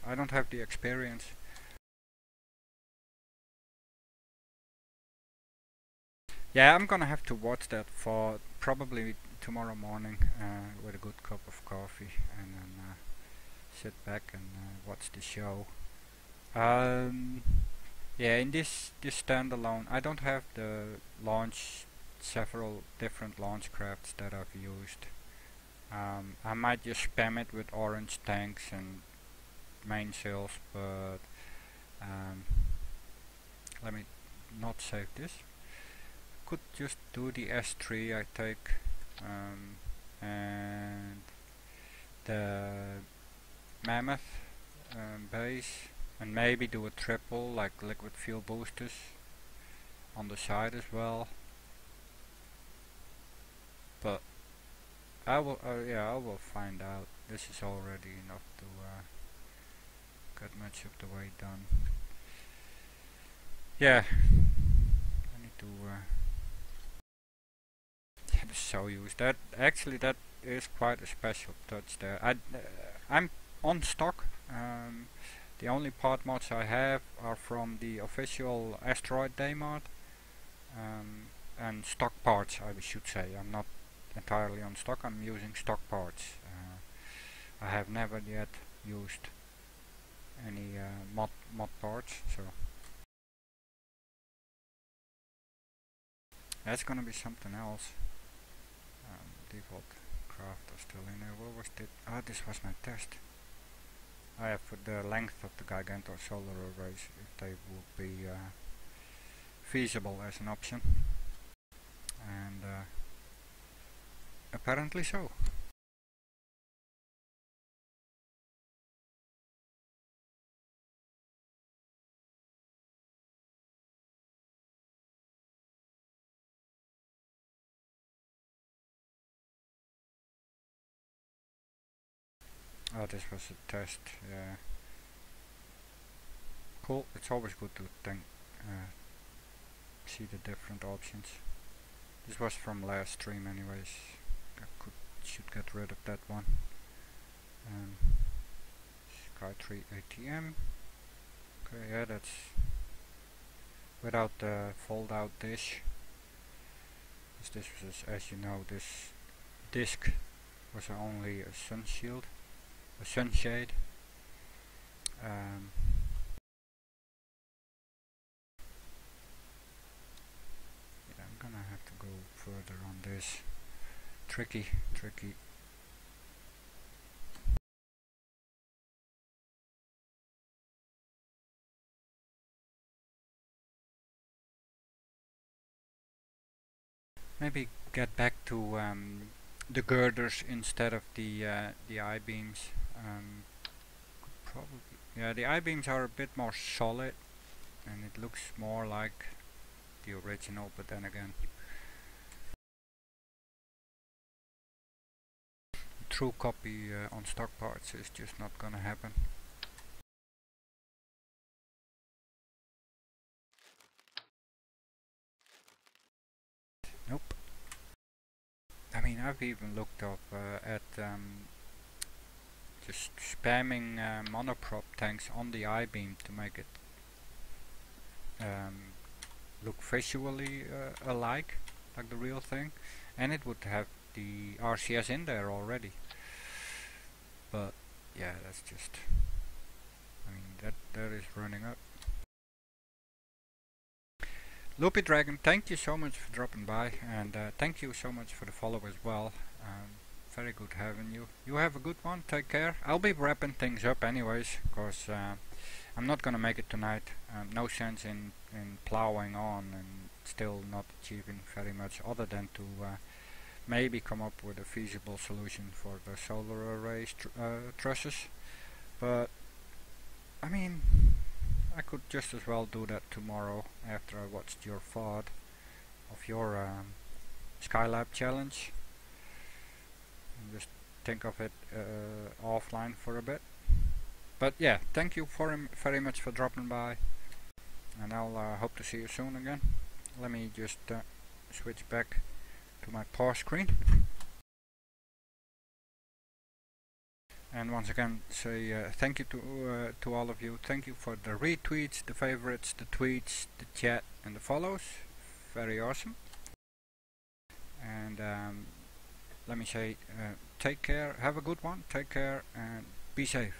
I don't have the experience. Yeah, I'm gonna have to watch that for probably tomorrow morning with a good cup of coffee, and then sit back and watch the show. Yeah, in this standalone, I don't have the several different launch crafts that I've used. I might just spam it with orange tanks and mainsails, but let me not save this. Could just do the S3 I take, and the mammoth base, and maybe do a triple like liquid fuel boosters on the side as well. But I will yeah, I will find out. This is already enough to get much of the way done. Yeah, I need to the Soyuz. That actually, that is quite a special touch there. I'm on stock. The only part mods I have are from the official Asteroid Day mod, and stock parts, I should say. I'm not entirely on stock, I'm using stock parts. I have never yet used any mod parts, so that's gonna be something else. Default craft are still in there. What was it? Ah, this was my test. I have for the length of the Gigantor solar arrays, if they would be feasible as an option, and apparently so. Oh, this was a test, yeah. Cool, it's always good to see the different options. This was from last stream anyways. I should get rid of that one. Sky3 ATM. Okay, yeah, that's without the fold out dish. This was, as you know, this disc was only a sun shield, a sunshade. Yeah, I'm gonna have to go further on this. Tricky. maybe get back to the girders instead of the I-beams. Probably, yeah, the I-beams are a bit more solid and it looks more like the original, but then again, true copy on stock parts is just not gonna happen. Nope. I mean, I've even looked up at just spamming monoprop tanks on the I-beam to make it look visually alike, like the real thing, and it would have the RCS in there already. But yeah, that's just, I mean, that is running up. Loopy Dragon, thank you so much for dropping by, and thank you so much for the follow as well. Very good having you. You have a good one, take care. I'll be wrapping things up anyways, because I'm not gonna make it tonight. No sense in plowing on and still not achieving very much other than to maybe come up with a feasible solution for the solar array trusses. But I mean, I could just as well do that tomorrow after I watched your VOD of your SkyLab challenge. And just think of it offline for a bit. But yeah, thank you very much for dropping by, and I'll hope to see you soon again. Let me just switch back to my pause screen. And once again say thank you to all of you. Thank you for the retweets, the favorites, the tweets, the chat and the follows. Very awesome. And let me say take care, have a good one, take care and be safe.